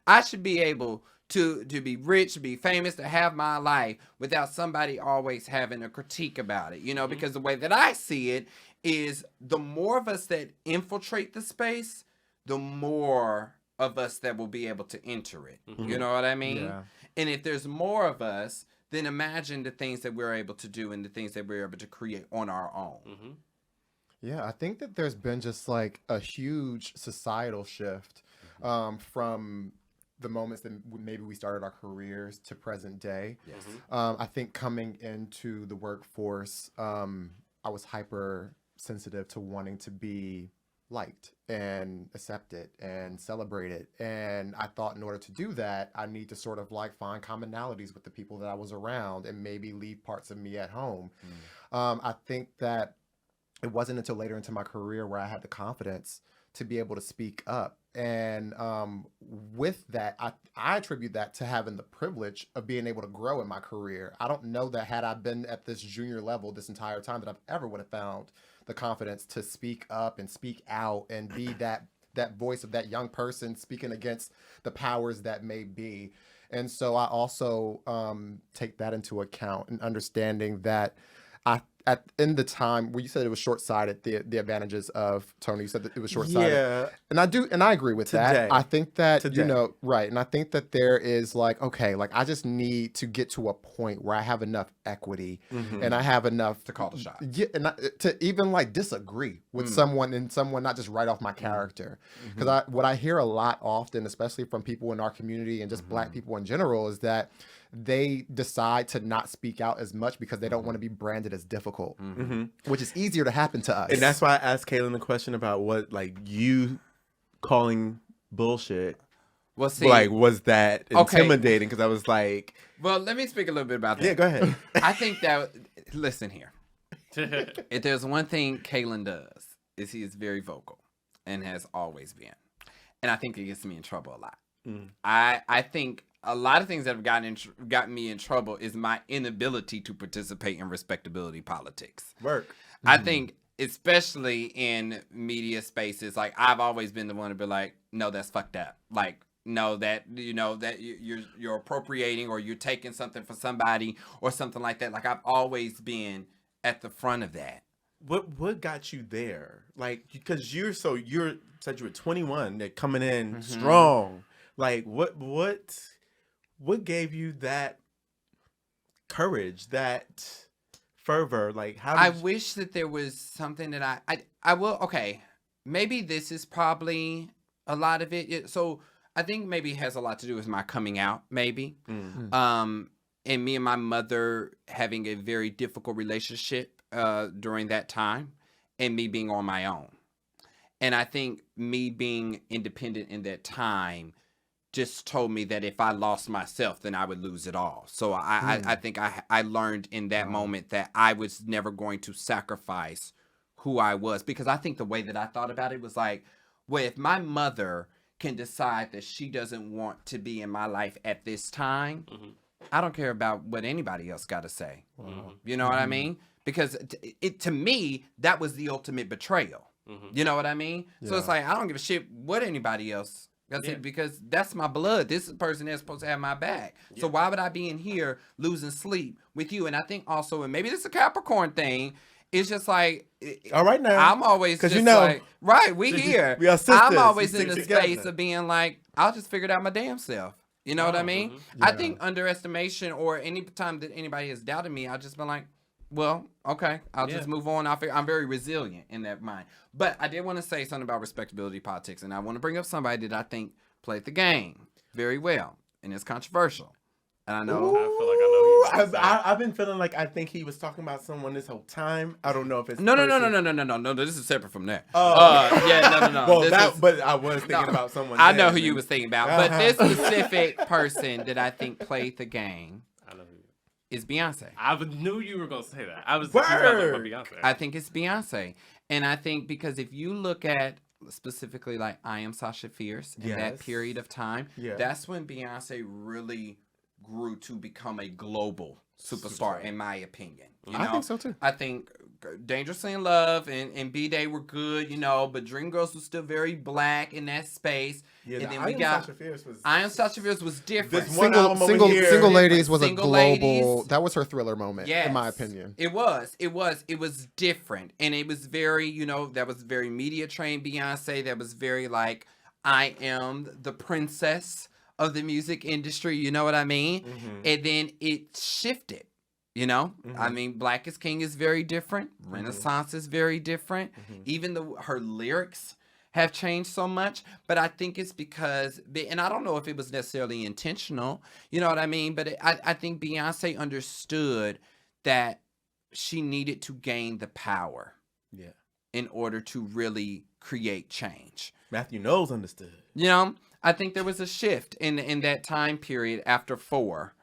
I should be able to be rich, to be famous, to have my life without somebody always having a critique about it. Because the way that I see it is the more of us that infiltrate the space, the more of us that will be able to enter it. You know what I mean? Yeah. And if there's more of us, then imagine the things that we're able to do and the things that we're able to create on our own. Yeah, I think that there's been just like a huge societal shift from the moments that maybe we started our careers to present day. Yes. I think coming into the workforce, I was hyper sensitive to wanting to be liked and accepted and celebrated. And I thought in order to do that, I need to sort of like find commonalities with the people that I was around and maybe leave parts of me at home. I think that it wasn't until later into my career where I had the confidence to be able to speak up. And with that, I attribute that to having the privilege of being able to grow in my career. I don't know that had I been at this junior level this entire time that I've ever would have found the confidence to speak up and speak out and be that voice of that young person speaking against the powers that may be. And so I also take that into account and understanding that in the time where you said it was short-sighted, the advantages of Tony, you said that it was short-sighted. Yeah. And I agree with Today. that. I think that, Today. right. And I think that there is like, okay, like I just need to get to a point where I have enough equity and I have enough To call the shot. Yeah, and to even like disagree with someone not just write off my character. Because what I hear a lot often, especially from people in our community and just Black people in general, is that they decide to not speak out as much because they don't want to be branded as difficult, which is easier to happen to us. And that's why I asked Kalen the question about what, like, you calling bullshit. Well, see, Like, was that intimidating? Because I was like, well, let me speak a little bit about that. yeah, go ahead. I think that, listen here. If there's one thing Kalen does, is he is very vocal and has always been. And I think it gets me in trouble a lot. I think a lot of things that have gotten me in trouble is my inability to participate in respectability politics. Work. I think especially in media spaces, like I've always been the one to be like, no, that's fucked up. Like, no, that that you're appropriating or you're taking something from somebody or something like that. Like I've always been at the front of that. What got you there? Like, because you're said you were 21, they're coming in strong. Like, what gave you that courage, that fervor? Like, how? I wish that there was something that I will. Okay, maybe this is probably a lot of it. So I think maybe it has a lot to do with my coming out. Maybe, and me and my mother having a very difficult relationship during that time, and me being on my own. And I think me being independent in that time just told me that if I lost myself, then I would lose it all. So I think I learned in that moment that I was never going to sacrifice who I was, because I think the way that I thought about it was like, well, if my mother can decide that she doesn't want to be in my life at this time, I don't care about what anybody else got to say. You know what I mean? Because to me, that was the ultimate betrayal. You know what I mean? So it's like, I don't give a shit what anybody else got to say, because that's my blood. This is the person that's supposed to have my back. So why would I be in here losing sleep with you? And I think also, and maybe this is a Capricorn thing, it's just like, all right now, I'm always just like, we here. We are sisters. I'm always We in the stick together. space of being like, I'll just figure it out my damn self. You know what I mean? I think underestimation, or any time that anybody has doubted me, I've just been like, well, okay, I'll just move on. I'm very resilient in that mind. But I did want to say something about respectability politics, and I want to bring up somebody that I think played the game very well, and it's controversial. And I know. I feel like I know you. I've been feeling like I think he was talking about someone this whole time. I don't know if it's No. This is separate from that. Oh, No. Well, but I was thinking about someone. I know who you was thinking about, but this specific person that I think played the game, I know who. is Beyonce. I knew you were gonna say that. I was Word. about Beyonce. I think it's Beyonce. And I think because if you look at specifically like I Am Sasha Fierce in that period of time, that's when Beyonce really grew to become a global superstar, in my opinion. You know? I think so too. I think Dangerously in Love and B-Day were good, but Dreamgirls was still very black in that space. Yeah, and then I Am Sasha Fierce was different. This one album over here. Single Ladies was Single a global. Ladies. That was her Thriller moment, in my opinion. It was different, and it was very, that was very media trained Beyonce. That was very like, I am the princess of the music industry. You know what I mean? And then it shifted. I mean, Black is King is very different. Renaissance is very different. Even though her lyrics have changed so much, but I think it's because, and I don't know if it was necessarily intentional, you know what I mean? But I think Beyonce understood that she needed to gain the power in order to really create change. Matthew Knowles understood. I think there was a shift in that time period after 4.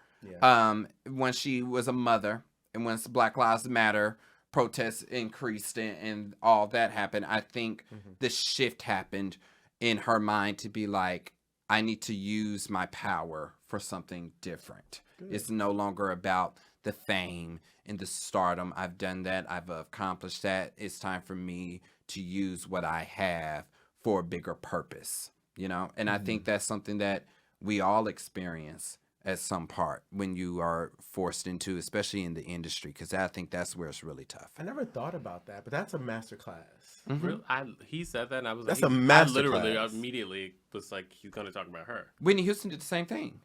When she was a mother, and once Black Lives Matter protests increased and all that happened, I think the shift happened in her mind to be like, I need to use my power for something different. It's no longer about the fame and the stardom. I've done that. I've accomplished that. It's time for me to use what I have for a bigger purpose, And I think that's something that we all experience at some part when you are forced into, especially in the industry, because I think that's where it's really tough. I never thought about that, but that's a masterclass. Really? He said that, and I was that's like, a masterclass. I literally immediately was like, he's going to talk about her. Whitney Houston did the same thing.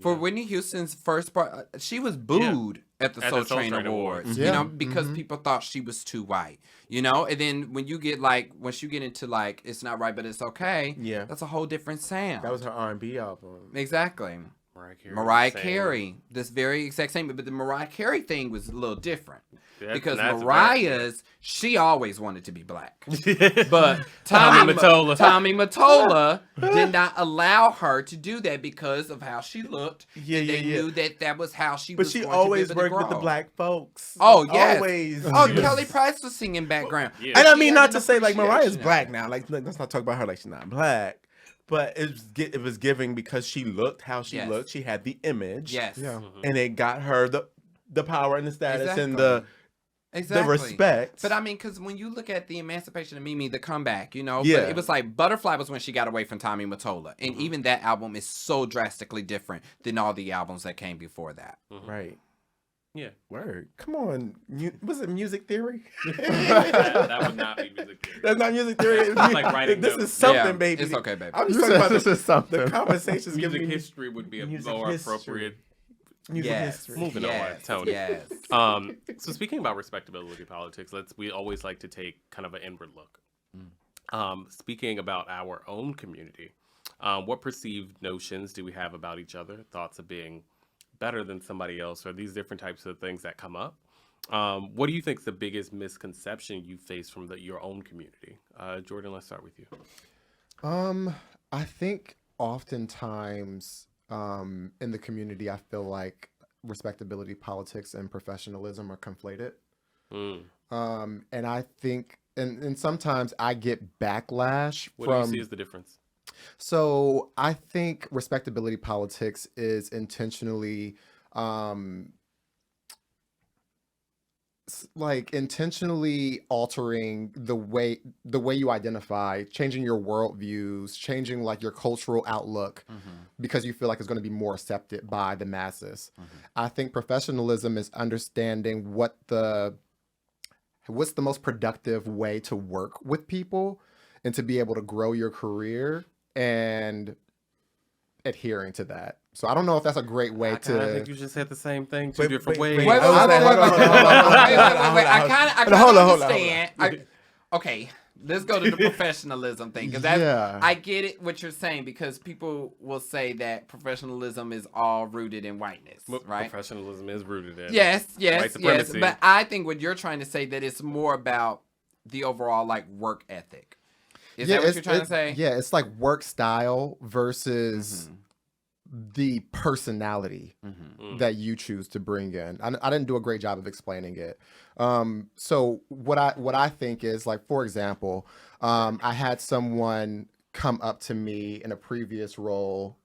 For Whitney Houston's first part, she was booed at the Soul Train Awards, because people thought she was too white, And then when you get once you get into It's Not Right, But It's Okay, that's a whole different sound. That was her R&B album. Exactly. Mariah Carey, this very exact same, but the Mariah Carey thing was a little different. Because Mariah's, she always wanted to be black. But Tommy Mottola did not allow her to do that because of how she looked. They knew that was how she was going to be able to grow. But she always worked with the black folks. Oh, yes. Always. Oh, Kelly Price was singing background. And I mean, not to say Mariah's black now. Let's not talk about her like she's not black. But it was giving because she looked how she looked. She had the image. Yes. And it got her the power and the status and the Exactly. the respect. But I mean, because when you look at the Emancipation of Mimi, the comeback, but Yeah. it was like Butterfly was when she got away from Tommy Mottola. And even that album is so drastically different than all the albums that came before that. Right. Yeah. Word. Come on. Was it Music Theory? that would not be music theory. That's not Music Theory. It's like writing This notes. is something, Yeah, baby. it's okay, baby. I'm just You talking said about this is something. the conversations. Music giving me history would be a music more history. appropriate. music Yes. history. Moving on, Tony. Yes. So speaking about respectability politics, we always like to take kind of an inward look. Speaking about our own community, what perceived notions do we have about each other? Thoughts of being better than somebody else, or these different types of things that come up? What do you think is the biggest misconception you face from your own community? Jordan, let's start with you. I think oftentimes in the community, I feel like respectability politics and professionalism are conflated. And I think, and sometimes I get backlash What from. do you see as the difference? So I think respectability politics is intentionally, intentionally altering the way you identify, changing your worldviews, changing like your cultural outlook, because you feel like it's going to be more accepted by the masses. I think professionalism is understanding what's the most productive way to work with people and to be able to grow your career and adhering to that. So I don't know if that's a great way I to. think you just said the same thing two Wait, different wait, ways. wait. Hold on. I kind of Hold on. understand. Okay, let's go to the professionalism thing, because I get it what you're saying, because people will say that professionalism is all rooted in whiteness, right? Professionalism is rooted in Yes, white supremacy. but I think what you're trying to say, that it's more about the overall like work ethic. Is that what you're trying to say? Yeah, it's like work style versus the personality that you choose to bring in. I didn't do a great job of explaining it. So what I think is, like, for example, I had someone come up to me in a previous role,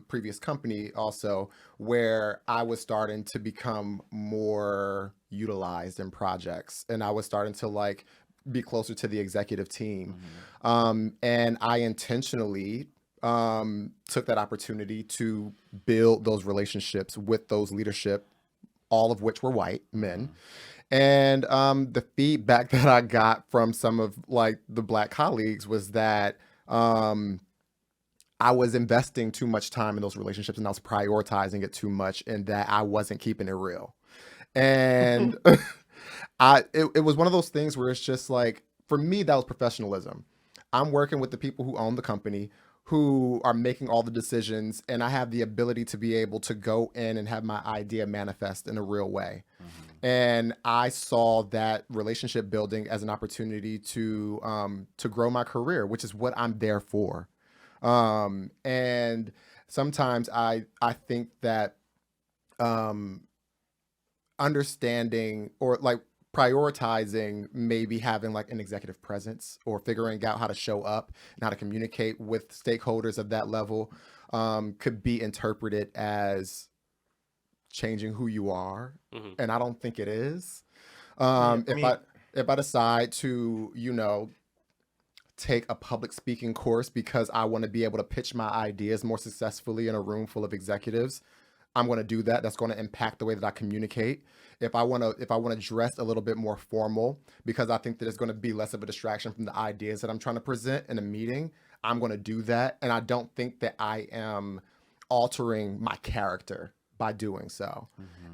previous company also, where I was starting to become more utilized in projects, and I was starting to like be closer to the executive team. And I intentionally took that opportunity to build those relationships with those leadership, all of which were white men. And the feedback that I got from some of like the Black colleagues was that I was investing too much time in those relationships, and I was prioritizing it too much, and that I wasn't keeping it real. And it was one of those things where it's just like, for me, that was professionalism. I'm working with the people who own the company, who are making all the decisions, and I have the ability to be able to go in and have my idea manifest in a real way. And I saw that relationship building as an opportunity to grow my career, which is what I'm there for. And sometimes I think that understanding or like prioritizing maybe having like an executive presence or figuring out how to show up and how to communicate with stakeholders of that level could be interpreted as changing who you are. And I don't think it is. If I decide to, take a public speaking course because I want to be able to pitch my ideas more successfully in a room full of executives, I'm going to do that. That's going to impact the way that I communicate. If I want to dress a little bit more formal because I think that it's going to be less of a distraction from the ideas that I'm trying to present in a meeting, I'm going to do that. And I don't think that I am altering my character by doing so.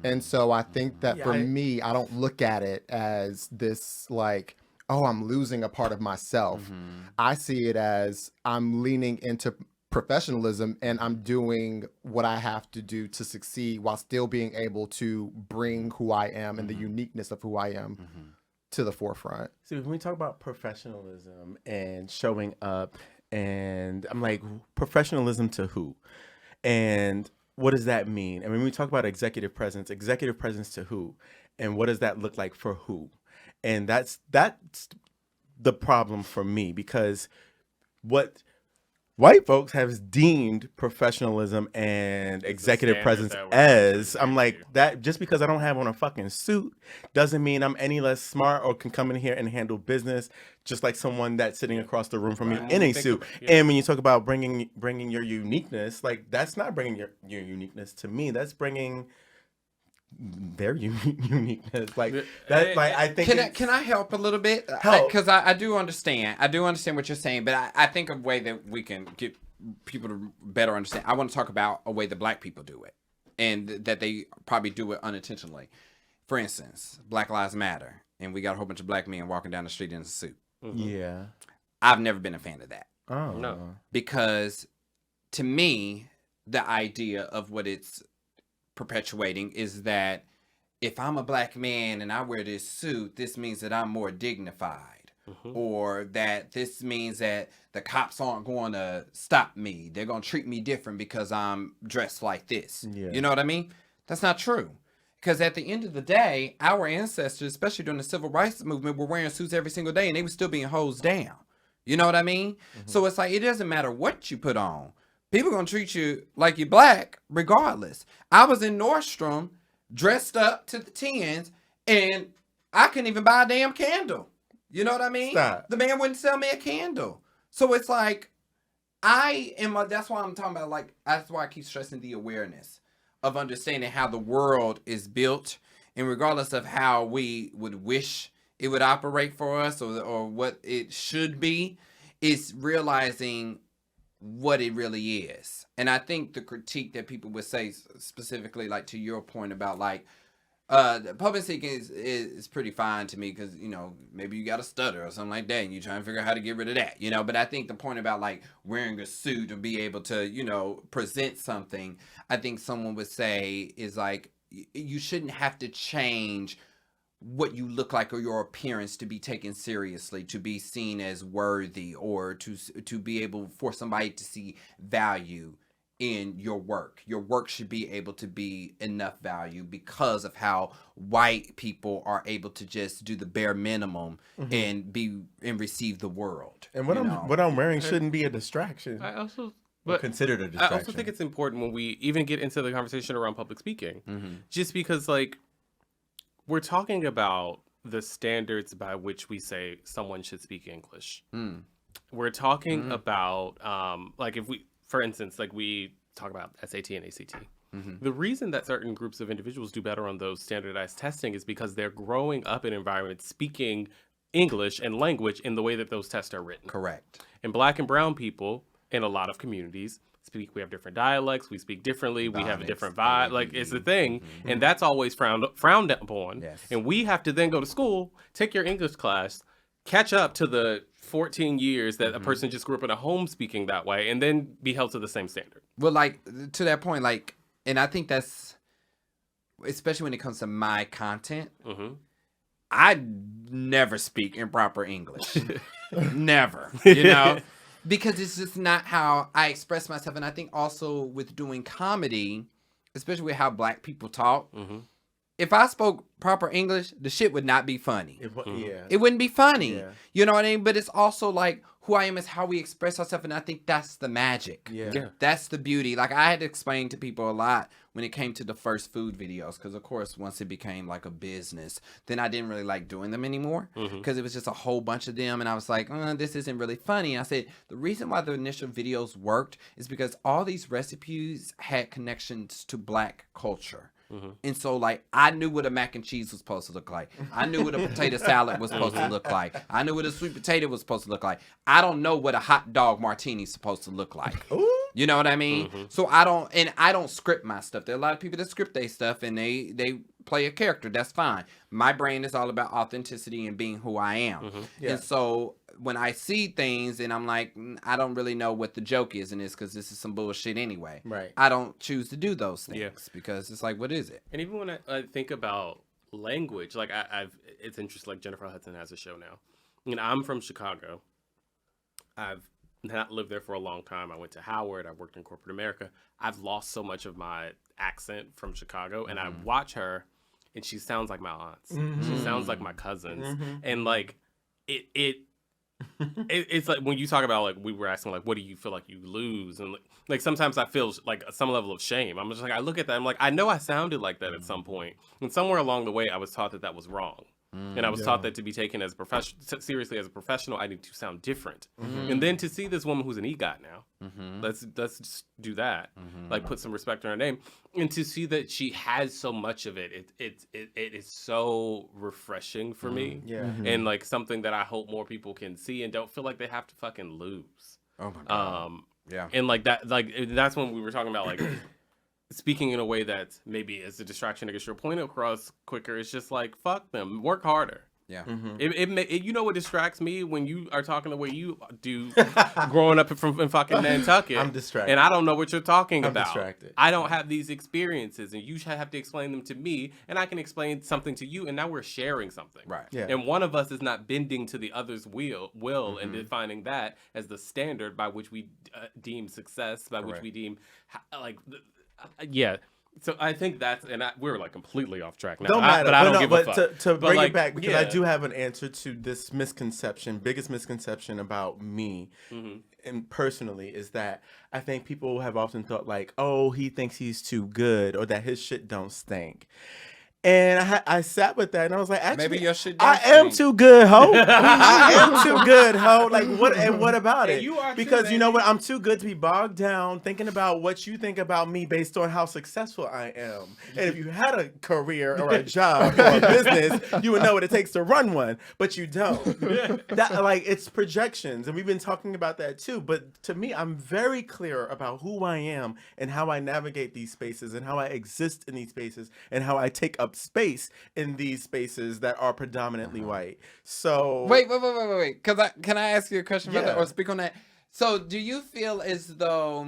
And so I think that for me, I don't look at it as this like, oh, I'm losing a part of myself. I see it as I'm leaning into professionalism and I'm doing what I have to do to succeed while still being able to bring who I am and the uniqueness of who I am to the forefront. See, when we talk about professionalism and showing up, and I'm like, professionalism to who? And what does that mean? I mean, when we talk about executive presence to who? And what does that look like for who? And that's the problem for me, because what white folks have deemed professionalism and executive standard presence that we're as, I'm adhering like, to. that just because I don't have on a fucking suit doesn't mean I'm any less smart or can come in here and handle business just like someone that's sitting across the room from you Right. in a Think suit. of- yeah. And when you talk about bringing your uniqueness, like, that's not bringing your uniqueness to me. That's bringing their uniqueness. Like, that, like, I think Can I help a little bit? Help. Because I do understand. I do understand what you're saying, but I think a way that we can get people to better understand. I want to talk about a way that black people do it, and that they probably do it unintentionally. For instance, Black Lives Matter, and we got a whole bunch of black men walking down the street in a suit. Yeah. I've never been a fan of that. Oh. No. Because to me, the idea of what it's perpetuating is that if I'm a black man and I wear this suit, this means that I'm more dignified, or that this means that the cops aren't going to stop me. They're going to treat me different because I'm dressed like this. Yeah. You know what I mean? That's not true. Because at the end of the day, our ancestors, especially during the civil rights movement, were wearing suits every single day and they were still being hosed down. You know what I mean? So it's like, it doesn't matter what you put on. People gonna treat you like you're black regardless. I was in Nordstrom dressed up to the tens and I couldn't even buy a damn candle. You know what I mean? Stop. The man wouldn't sell me a candle. So it's like, that's why I'm talking about, like, that's why I keep stressing the awareness of understanding how the world is built, and regardless of how we would wish it would operate for us or what it should be, is realizing what it really is. And I think the critique that people would say, specifically, like, to your point about, like, public speaking is pretty fine to me because, you know, maybe you got a stutter or something like that and you're trying to figure out how to get rid of that, you know. But I think the point about, like, wearing a suit or be able to, you know, present something, I think someone would say is, like, you shouldn't have to change what you look like or your appearance to be taken seriously, to be seen as worthy, or to be able for somebody to see value in your work. Your work should be able to be enough value because of how white people are able to just do the bare minimum and receive the world. And what I'm wearing shouldn't be a distraction. I also, Or but considered a I distraction. also think it's important when we even get into the conversation around public speaking, just because, like, we're talking about the standards by which we say someone should speak English. We're talking about, like, if we, for instance, like, we talk about SAT and ACT. The reason that certain groups of individuals do better on those standardized testing is because they're growing up in environments speaking English and language in the way that those tests are written. Correct. And black and brown people in a lot of communities we have different dialects, we speak differently, we have a different vibe, like, it's a thing, and that's always frowned upon. Yes. And we have to then go to school, take your English class, catch up to the 14 years that a person just grew up in a home speaking that way, and then be held to the same standard. Well, like, to that point, like, and I think that's, especially when it comes to my content, I never speak in proper English. Never, you know? Because it's just not how I express myself. And I think also with doing comedy, especially with how black people talk, if I spoke proper English, the shit would not be funny. It wouldn't be funny. Yeah. You know what I mean? But it's also like who I am is how we express ourselves. And I think that's the magic. Yeah. That's the beauty. Like, I had to explain to people a lot when it came to the first food videos. Because, of course, once it became like a business, then I didn't really like doing them anymore. Because it was just a whole bunch of them. And I was like, this isn't really funny. And I said, the reason why the initial videos worked is because all these recipes had connections to black culture. And so, like, I knew what a mac and cheese was supposed to look like. I knew what a potato salad was supposed to look like. I knew what a sweet potato was supposed to look like. I don't know what a hot dog martini is supposed to look like. You know what I mean? So I don't script my stuff. There are a lot of people that script their stuff and they play a character. That's fine. My brain is all about authenticity and being who I am. And so when I see things and I'm like, I don't really know what the joke is in this because this is some bullshit anyway. Right. I don't choose to do those things because it's like, what is it? And even when I think about language, like, it's interesting, like, Jennifer Hudson has a show now. You know, I'm from Chicago. I've not lived there for a long time. I went to Howard. I worked in corporate America. I've lost so much of my accent from Chicago, and I watch her, and she sounds like my aunts. She sounds like my cousins, and, like, it It's like when you talk about like we were asking like what do you feel like you lose, and like sometimes I feel like some level of shame. I'm just like I look at that, I'm like I know I sounded like that at some point, and somewhere along the way I was taught that that was wrong. And I was taught that to be taken as seriously as a professional, I need to sound different. And then to see this woman who's an EGOT now, let's just do that, like put some respect on her name, and to see that she has so much of it, it is so refreshing for me, and like something that I hope more people can see and don't feel like they have to fucking lose. Oh my God. Yeah. And like that, like that's when we were talking about like. Speaking in a way that maybe is a distraction to get your point across quicker. It's just like fuck them, work harder. Yeah. It you know what distracts me when you are talking the way you do, growing up in fucking Nantucket. I'm distracted, and I don't know what you're talking about. Distracted. I don't have these experiences, and you have to explain them to me, and I can explain something to you, and now we're sharing something. Right. Yeah. And one of us is not bending to the other's will, and defining that as the standard by which we deem success, by which we deem like. Yeah, so I think that's, and we're like completely off track now. Don't matter, but I don't give a fuck. To bring like, it back, because yeah. I do have an answer to this biggest misconception about me, and personally, is that I think people have often thought like, oh, he thinks he's too good, or that his shit don't stink. And I sat with that, and I was like, actually, Maybe your shit I don't am stink. too good, ho. I am too good, ho. Like, what? And what about it? you are too, because you know baby. what? I'm too good to be bogged down thinking about what you think about me based on how successful I am. And if you had a career or a job or a business, you would know what it takes to run one, but you don't. That like it's projections, and we've been talking about that too. But to me, I'm very clear about who I am and how I navigate these spaces and how I exist in these spaces and how I take up space in these spaces that are predominantly white. So Wait. Can I ask you a question about Yeah. that or speak on that? So do you feel as though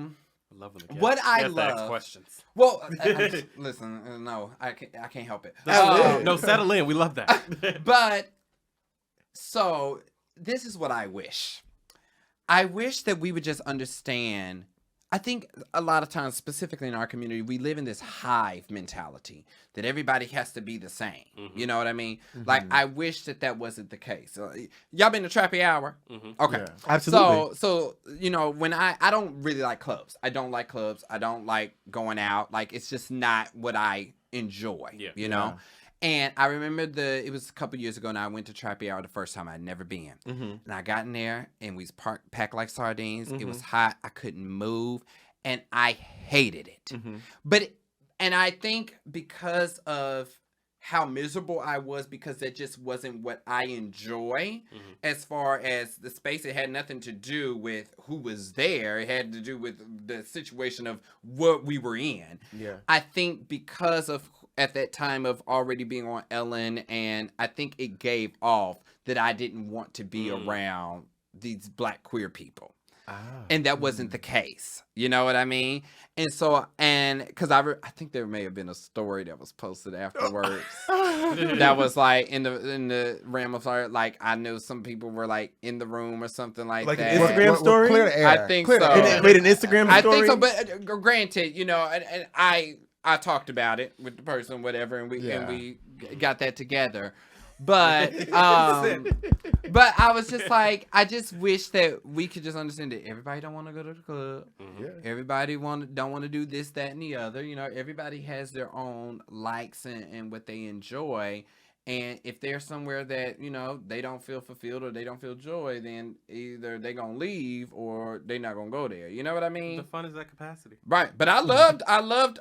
Love when the guests what I have to ask love? questions. Well, listen, no, I can't help it. No, settle in. We love that. But so this is what I wish. I wish that we would just understand. I think a lot of times, specifically in our community, we live in this hive mentality that everybody has to be the same. You know what I mean? Like, I wish that wasn't the case. Y'all been to Trappy Hour? Okay. Yeah, absolutely. So you know, when I don't really like clubs. I don't like clubs. I don't like going out. Like, it's just not what I enjoy. Yeah. You know? And I remember it was a couple years ago, and I went to Trappy Hour the first time. I'd never been. And I got in there, and we was packed like sardines. It was hot. I couldn't move, and I hated it. And I think because of how miserable I was, because that just wasn't what I enjoy as far as the space. It had nothing to do with who was there. It had to do with the situation of what we were in. Yeah. I think because of at that time of already being on Ellen, and I think it gave off that I didn't want to be around these black queer people. And that wasn't the case. You know what I mean? And so, because I think there may have been a story that was posted afterwards that was like in the realm of like, I know some people were like in the room or something like that. An Instagram story? Clear the air. I think Clear the so. air. And it made an Instagram I story? think so, but granted, you know, and I talked about it with the person, whatever, and we got that together. But but I was just like, I just wish that we could just understand that everybody don't want to go to the club. Everybody don't want to do this, that, and the other. You know, everybody has their own likes and what they enjoy. And if they're somewhere that, you know, they don't feel fulfilled or they don't feel joy, then either they gonna leave or they not gonna go there. You know what I mean? The fun is that capacity. Right. But I loved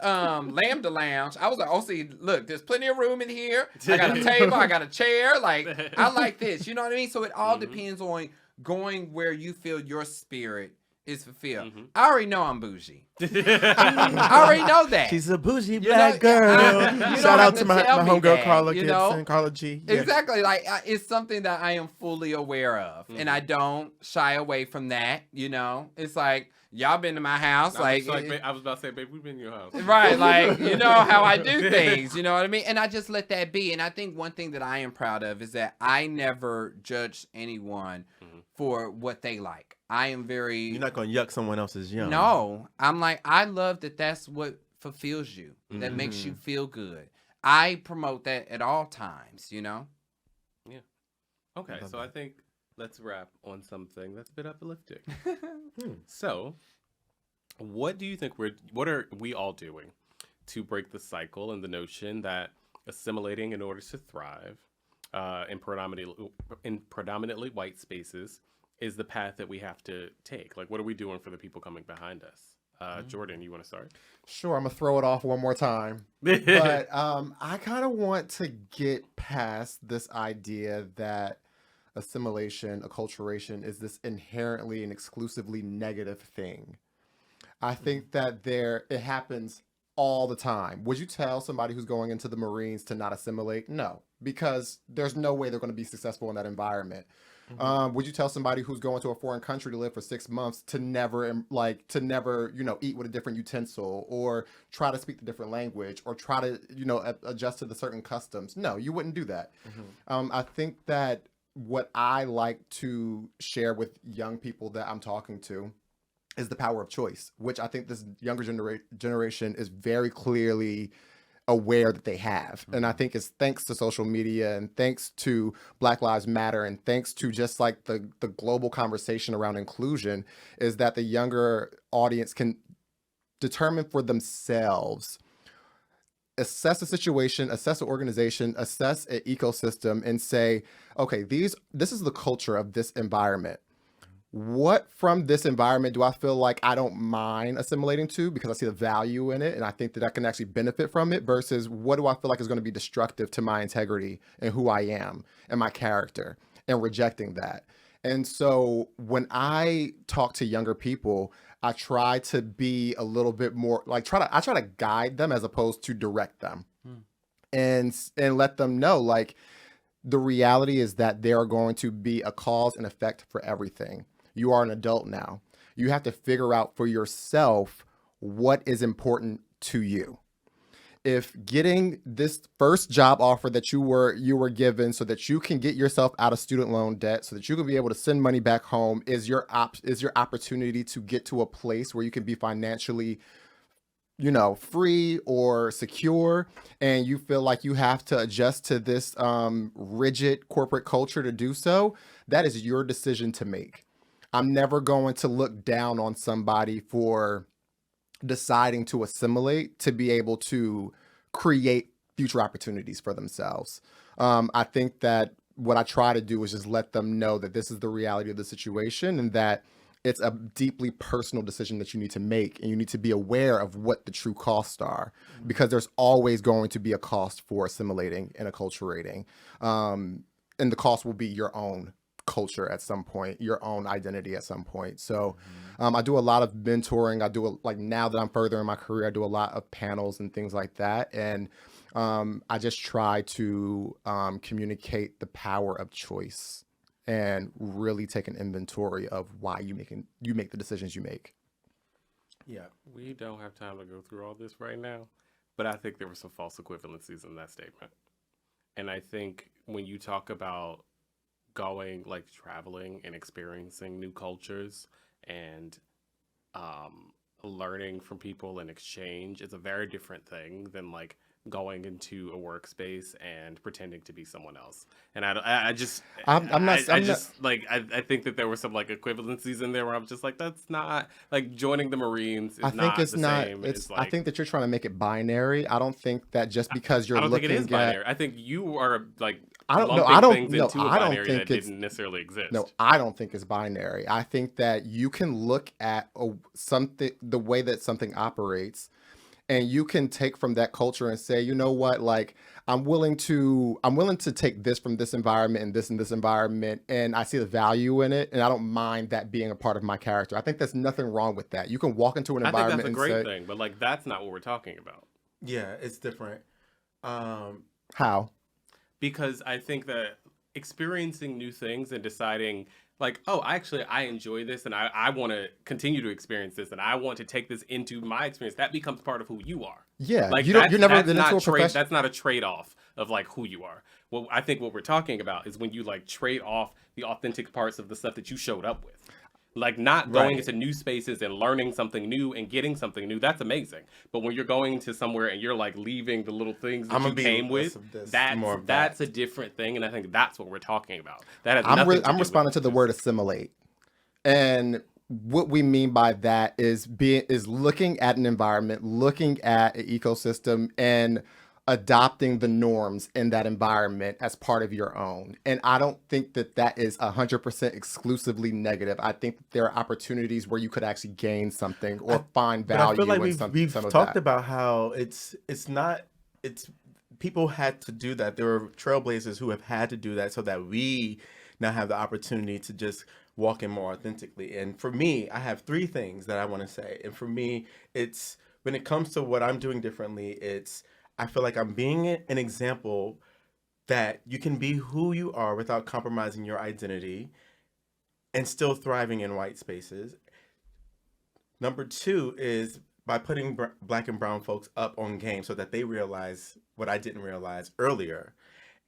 Lambda Lounge. I was like, oh, see, look, there's plenty of room in here. I got a table, I got a chair. Like, I like this. You know what I mean? So it all depends on going where you feel your spirit is fulfilled. I already know I'm bougie. I already know that. She's a bougie You black know, girl. you don't Shout have out to to my tell me homegirl that, Carla you Gibson, know? Carla G. Yeah. Exactly. Like, it's something that I am fully aware of. And I don't shy away from that, you know? It's like, y'all been to my house. I was about to say, babe, we've been in your house. Right, like, you know how I do things, you know what I mean? And I just let that be. And I think one thing that I am proud of is that I never judged anyone for what they like. I am very... You're not going to yuck someone else's yum. No. I'm like, I love that that's what fulfills you, that makes you feel good. I promote that at all times, you know? Yeah. Okay, so I think let's wrap on something that's a bit uplifting. So, what do you think what are we all doing to break the cycle and the notion that assimilating in order to thrive in predominantly white spaces is the path that we have to take? Like, what are we doing for the people coming behind us? Jordan, you want to start? Sure, I'm gonna throw it off one more time. But I kind of want to get past this idea that assimilation, acculturation is this inherently and exclusively negative thing. I think that it happens all the time. Would you tell somebody who's going into the Marines to not assimilate? No, because there's no way they're going to be successful in that environment. Would you tell somebody who's going to a foreign country to live for 6 months to never eat with a different utensil or try to speak the different language or try to, adjust to the certain customs? No, you wouldn't do that. I think that what I like to share with young people that I'm talking to is the power of choice, which I think this younger generation is very clearly aware that they have. And I think it's thanks to social media and thanks to Black Lives Matter and thanks to just like the global conversation around inclusion is that the younger audience can determine for themselves, assess a situation, assess an organization, assess an ecosystem and say, okay, this is the culture of this environment. What from this environment do I feel like I don't mind assimilating to because I see the value in it and I think that I can actually benefit from it versus what do I feel like is going to be destructive to my integrity and who I am and my character and rejecting that. And so when I talk to younger people, I try to be a little bit more like I try to guide them as opposed to direct them and let them know like the reality is that they are going to be a cause and effect for everything. You are an adult now. You have to figure out for yourself what is important to you. If getting this first job offer that you were given so that you can get yourself out of student loan debt, so that you can be able to send money back home, is your opportunity to get to a place where you can be financially, free or secure, and you feel like you have to adjust to this rigid corporate culture to do so, that is your decision to make. I'm never going to look down on somebody for deciding to assimilate to be able to create future opportunities for themselves. I think that what I try to do is just let them know that this is the reality of the situation and that it's a deeply personal decision that you need to make, and you need to be aware of what the true costs are, because there's always going to be a cost for assimilating and acculturating. And the cost will be your own culture at some point, your own identity at some point. So I do a lot of mentoring. Now that I'm further in my career, I do a lot of panels and things like that. And I just try to communicate the power of choice and really take an inventory of why you make the decisions you make. Yeah, we don't have time to go through all this right now, but I think there were some false equivalencies in that statement. And I think when you talk about going, like traveling and experiencing new cultures and learning from people in exchange, it's a very different thing than like going into a workspace and pretending to be someone else. And I think that there were some like equivalencies in there where I'm just like, that's not like joining the Marines is I think it's not. same. It's like, I think that you're trying to make it binary. I don't think that just because you're I don't looking think it is at binary. I think you are like I don't lumping know. things I don't into a I don't binary think that it's didn't necessarily exist. No, I don't think it's binary. I think that you can look at the way that something operates, and you can take from that culture and say, you know what, like I'm willing to take this from this environment and this environment, and I see the value in it, and I don't mind that being a part of my character. I think there's nothing wrong with that. You can walk into an environment I think that's a great thing, but like that's not what we're talking about. Yeah, it's different. How? Because I think that experiencing new things and deciding like, oh, actually, I enjoy this and I want to continue to experience this and I want to take this into my experience, that becomes part of who you are. Yeah, like you're never been into a profession. That's not a trade-off of like who you are. Well, I think what we're talking about is when you like trade off the authentic parts of the stuff that you showed up with. Like, not going Right. into new spaces and learning something new and getting something new, that's amazing. But when you're going to somewhere and you're like leaving the little things that I'm you gonna be came less with, of this, that's more of that's that. a different thing, and I think that's what we're talking about. That has I'm nothing to I'm do responding with to the word assimilate, and what we mean by that is looking at an environment, looking at an ecosystem, and adopting the norms in that environment as part of your own. And I don't think that that is 100% exclusively negative. I think that there are opportunities where you could actually gain something or find But I value feel like in we've some of talked that. about how it's not it's people had to do that. There were trailblazers who have had to do that so that we now have the opportunity to just walk in more authentically. And for me, I have three things that I want to say. And for me, it's when it comes to what I'm doing differently, it's I feel like I'm being an example that you can be who you are without compromising your identity and still thriving in white spaces. Number two is by putting black and brown folks up on game so that they realize what I didn't realize earlier.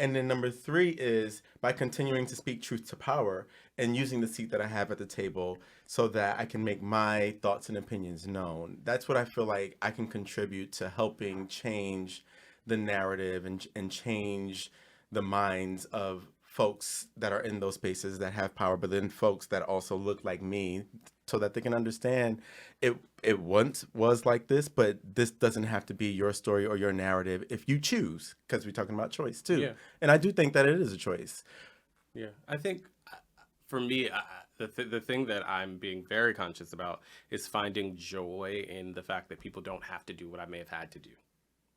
And then number three is by continuing to speak truth to power and using the seat that I have at the table so that I can make my thoughts and opinions known. That's what I feel like I can contribute to helping change the narrative and change the minds of folks that are in those spaces that have power, but then folks that also look like me so that they can understand it once was like this, but this doesn't have to be your story or your narrative if you choose, because we're talking about choice too. Yeah. And I do think that it is a choice. Yeah, I think for me, the thing that I'm being very conscious about is finding joy in the fact that people don't have to do what I may have had to do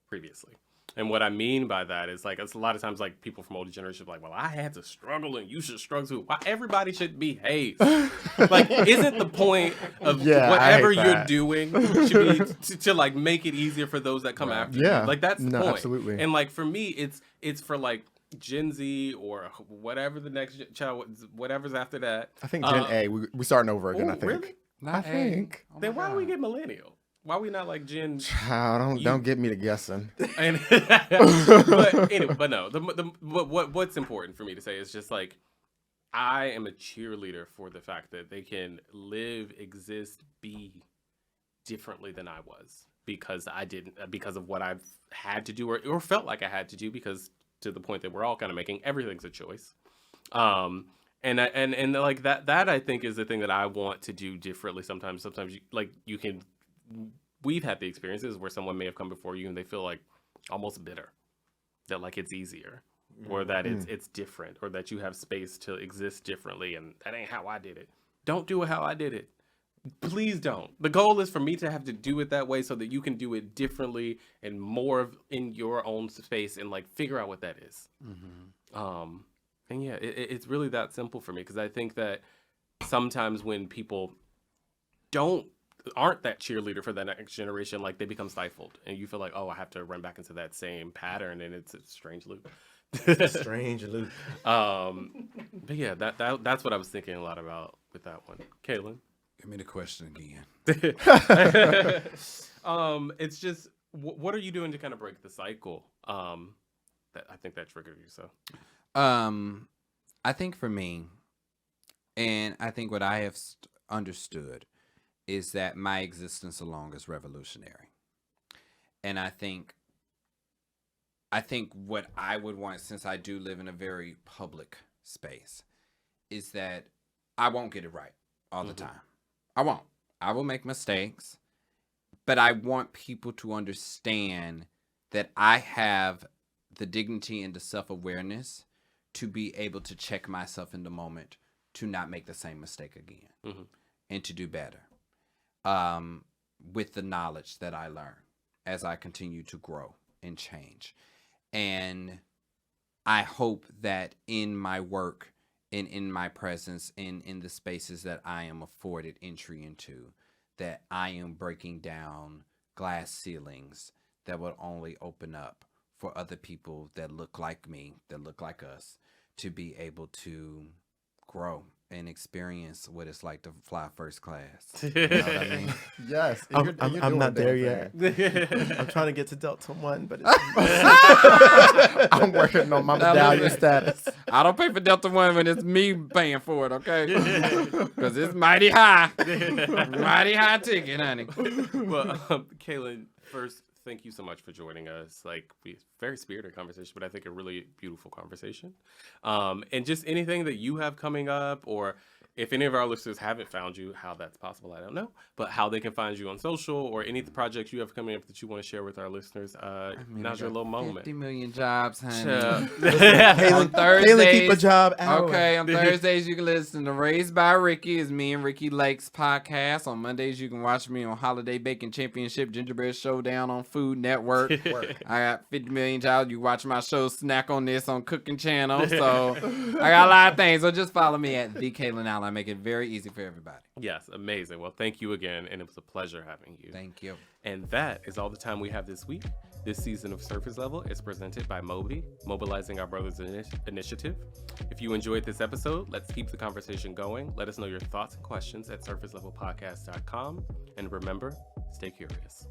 previously. And what I mean by that is, like, it's a lot of times, like, people from older generations are like, well, I had to struggle and you should struggle too. Why everybody should behave? Like, isn't the point of Yeah, I whatever hate you're that. doing should be to like make it easier for those that come after Yeah. you? Like, that's the No, point. absolutely. And like for me, it's for like Gen Z or whatever the next child, whatever's after that. I think Gen A, we're starting over again, Oh, I think. really? Not I think. A. Oh Then my why do we God. get millennial? Why we not like Gen? Don't get me to guessing. And but anyway, but no. What's important for me to say is just like I am a cheerleader for the fact that they can live, exist, be differently than I was because I didn't because of what I've had to do or felt like I had to do because to the point that we're all kind of making everything's a choice. And like that I think is the thing that I want to do differently sometimes you can we've had the experiences where someone may have come before you and they feel like almost bitter that like it's easier or that it's different or that you have space to exist differently and that ain't how I did it. Don't do it how I did it. Please don't. The goal is for me to have to do it that way so that you can do it differently and more in your own space and like figure out what that is. And yeah, it's really that simple for me because I think that sometimes when people aren't that cheerleader for the next generation, like they become stifled and you feel like, oh, I have to run back into that same pattern and it's a strange loop. Strange loop. But yeah, that's what I was thinking a lot about with that one. Kalen. Give me the question again. It's just what are you doing to kind of break the cycle? That I think that triggered you. So, I think for me, and I think what I have understood is that my existence alone is revolutionary, and I think what I would want, since I do live in a very public space, is that I won't get it right all the time. I won't. I will make mistakes, but I want people to understand that I have the dignity and the self-awareness to be able to check myself in the moment to not make the same mistake again and to do better with the knowledge that I learn as I continue to grow and change. And I hope that in my work and in my presence and in the spaces that I am afforded entry into, that I am breaking down glass ceilings that will only open up for other people that look like me, that look like us, to be able to grow and experience what it's like to fly first class. You know what I mean? Yes. I'm not there yet. I'm trying to get to Delta 1, but I'm working on my medallion status. I don't pay for Delta One when it's me paying for it, okay? Because it's mighty high. Mighty high ticket, honey. Well, Kalen, first, thank you so much for joining us. Like, very spirited conversation, but I think a really beautiful conversation. And just anything that you have coming up, or if any of our listeners haven't found you, how that's possible, I don't know. But how they can find you on social, or any of the projects you have coming up that you want to share with our listeners. Now's your little moment. 50 million jobs, honey. Kalen, On Thursdays, keep a job hour. okay, on Thursdays you can listen to Raised by Ricky. It's me and Ricky Lake's podcast. On Mondays you can watch me on Holiday Baking Championship Gingerbread Showdown on Food Network. I got 50 million jobs. You watch my show Snack on This on Cooking Channel. So I got a lot of things. So just follow me at the Kalen Allen. I make it very easy for everybody. Yes, amazing. Well, thank you again, and it was a pleasure having you. Thank you. And that is all the time we have this week. This season of Surface Level is presented by Moby, Mobilizing Our Brothers Initiative. If you enjoyed this episode, let's keep the conversation going. Let us know your thoughts and questions at surfacelevelpodcast.com. And remember, stay curious.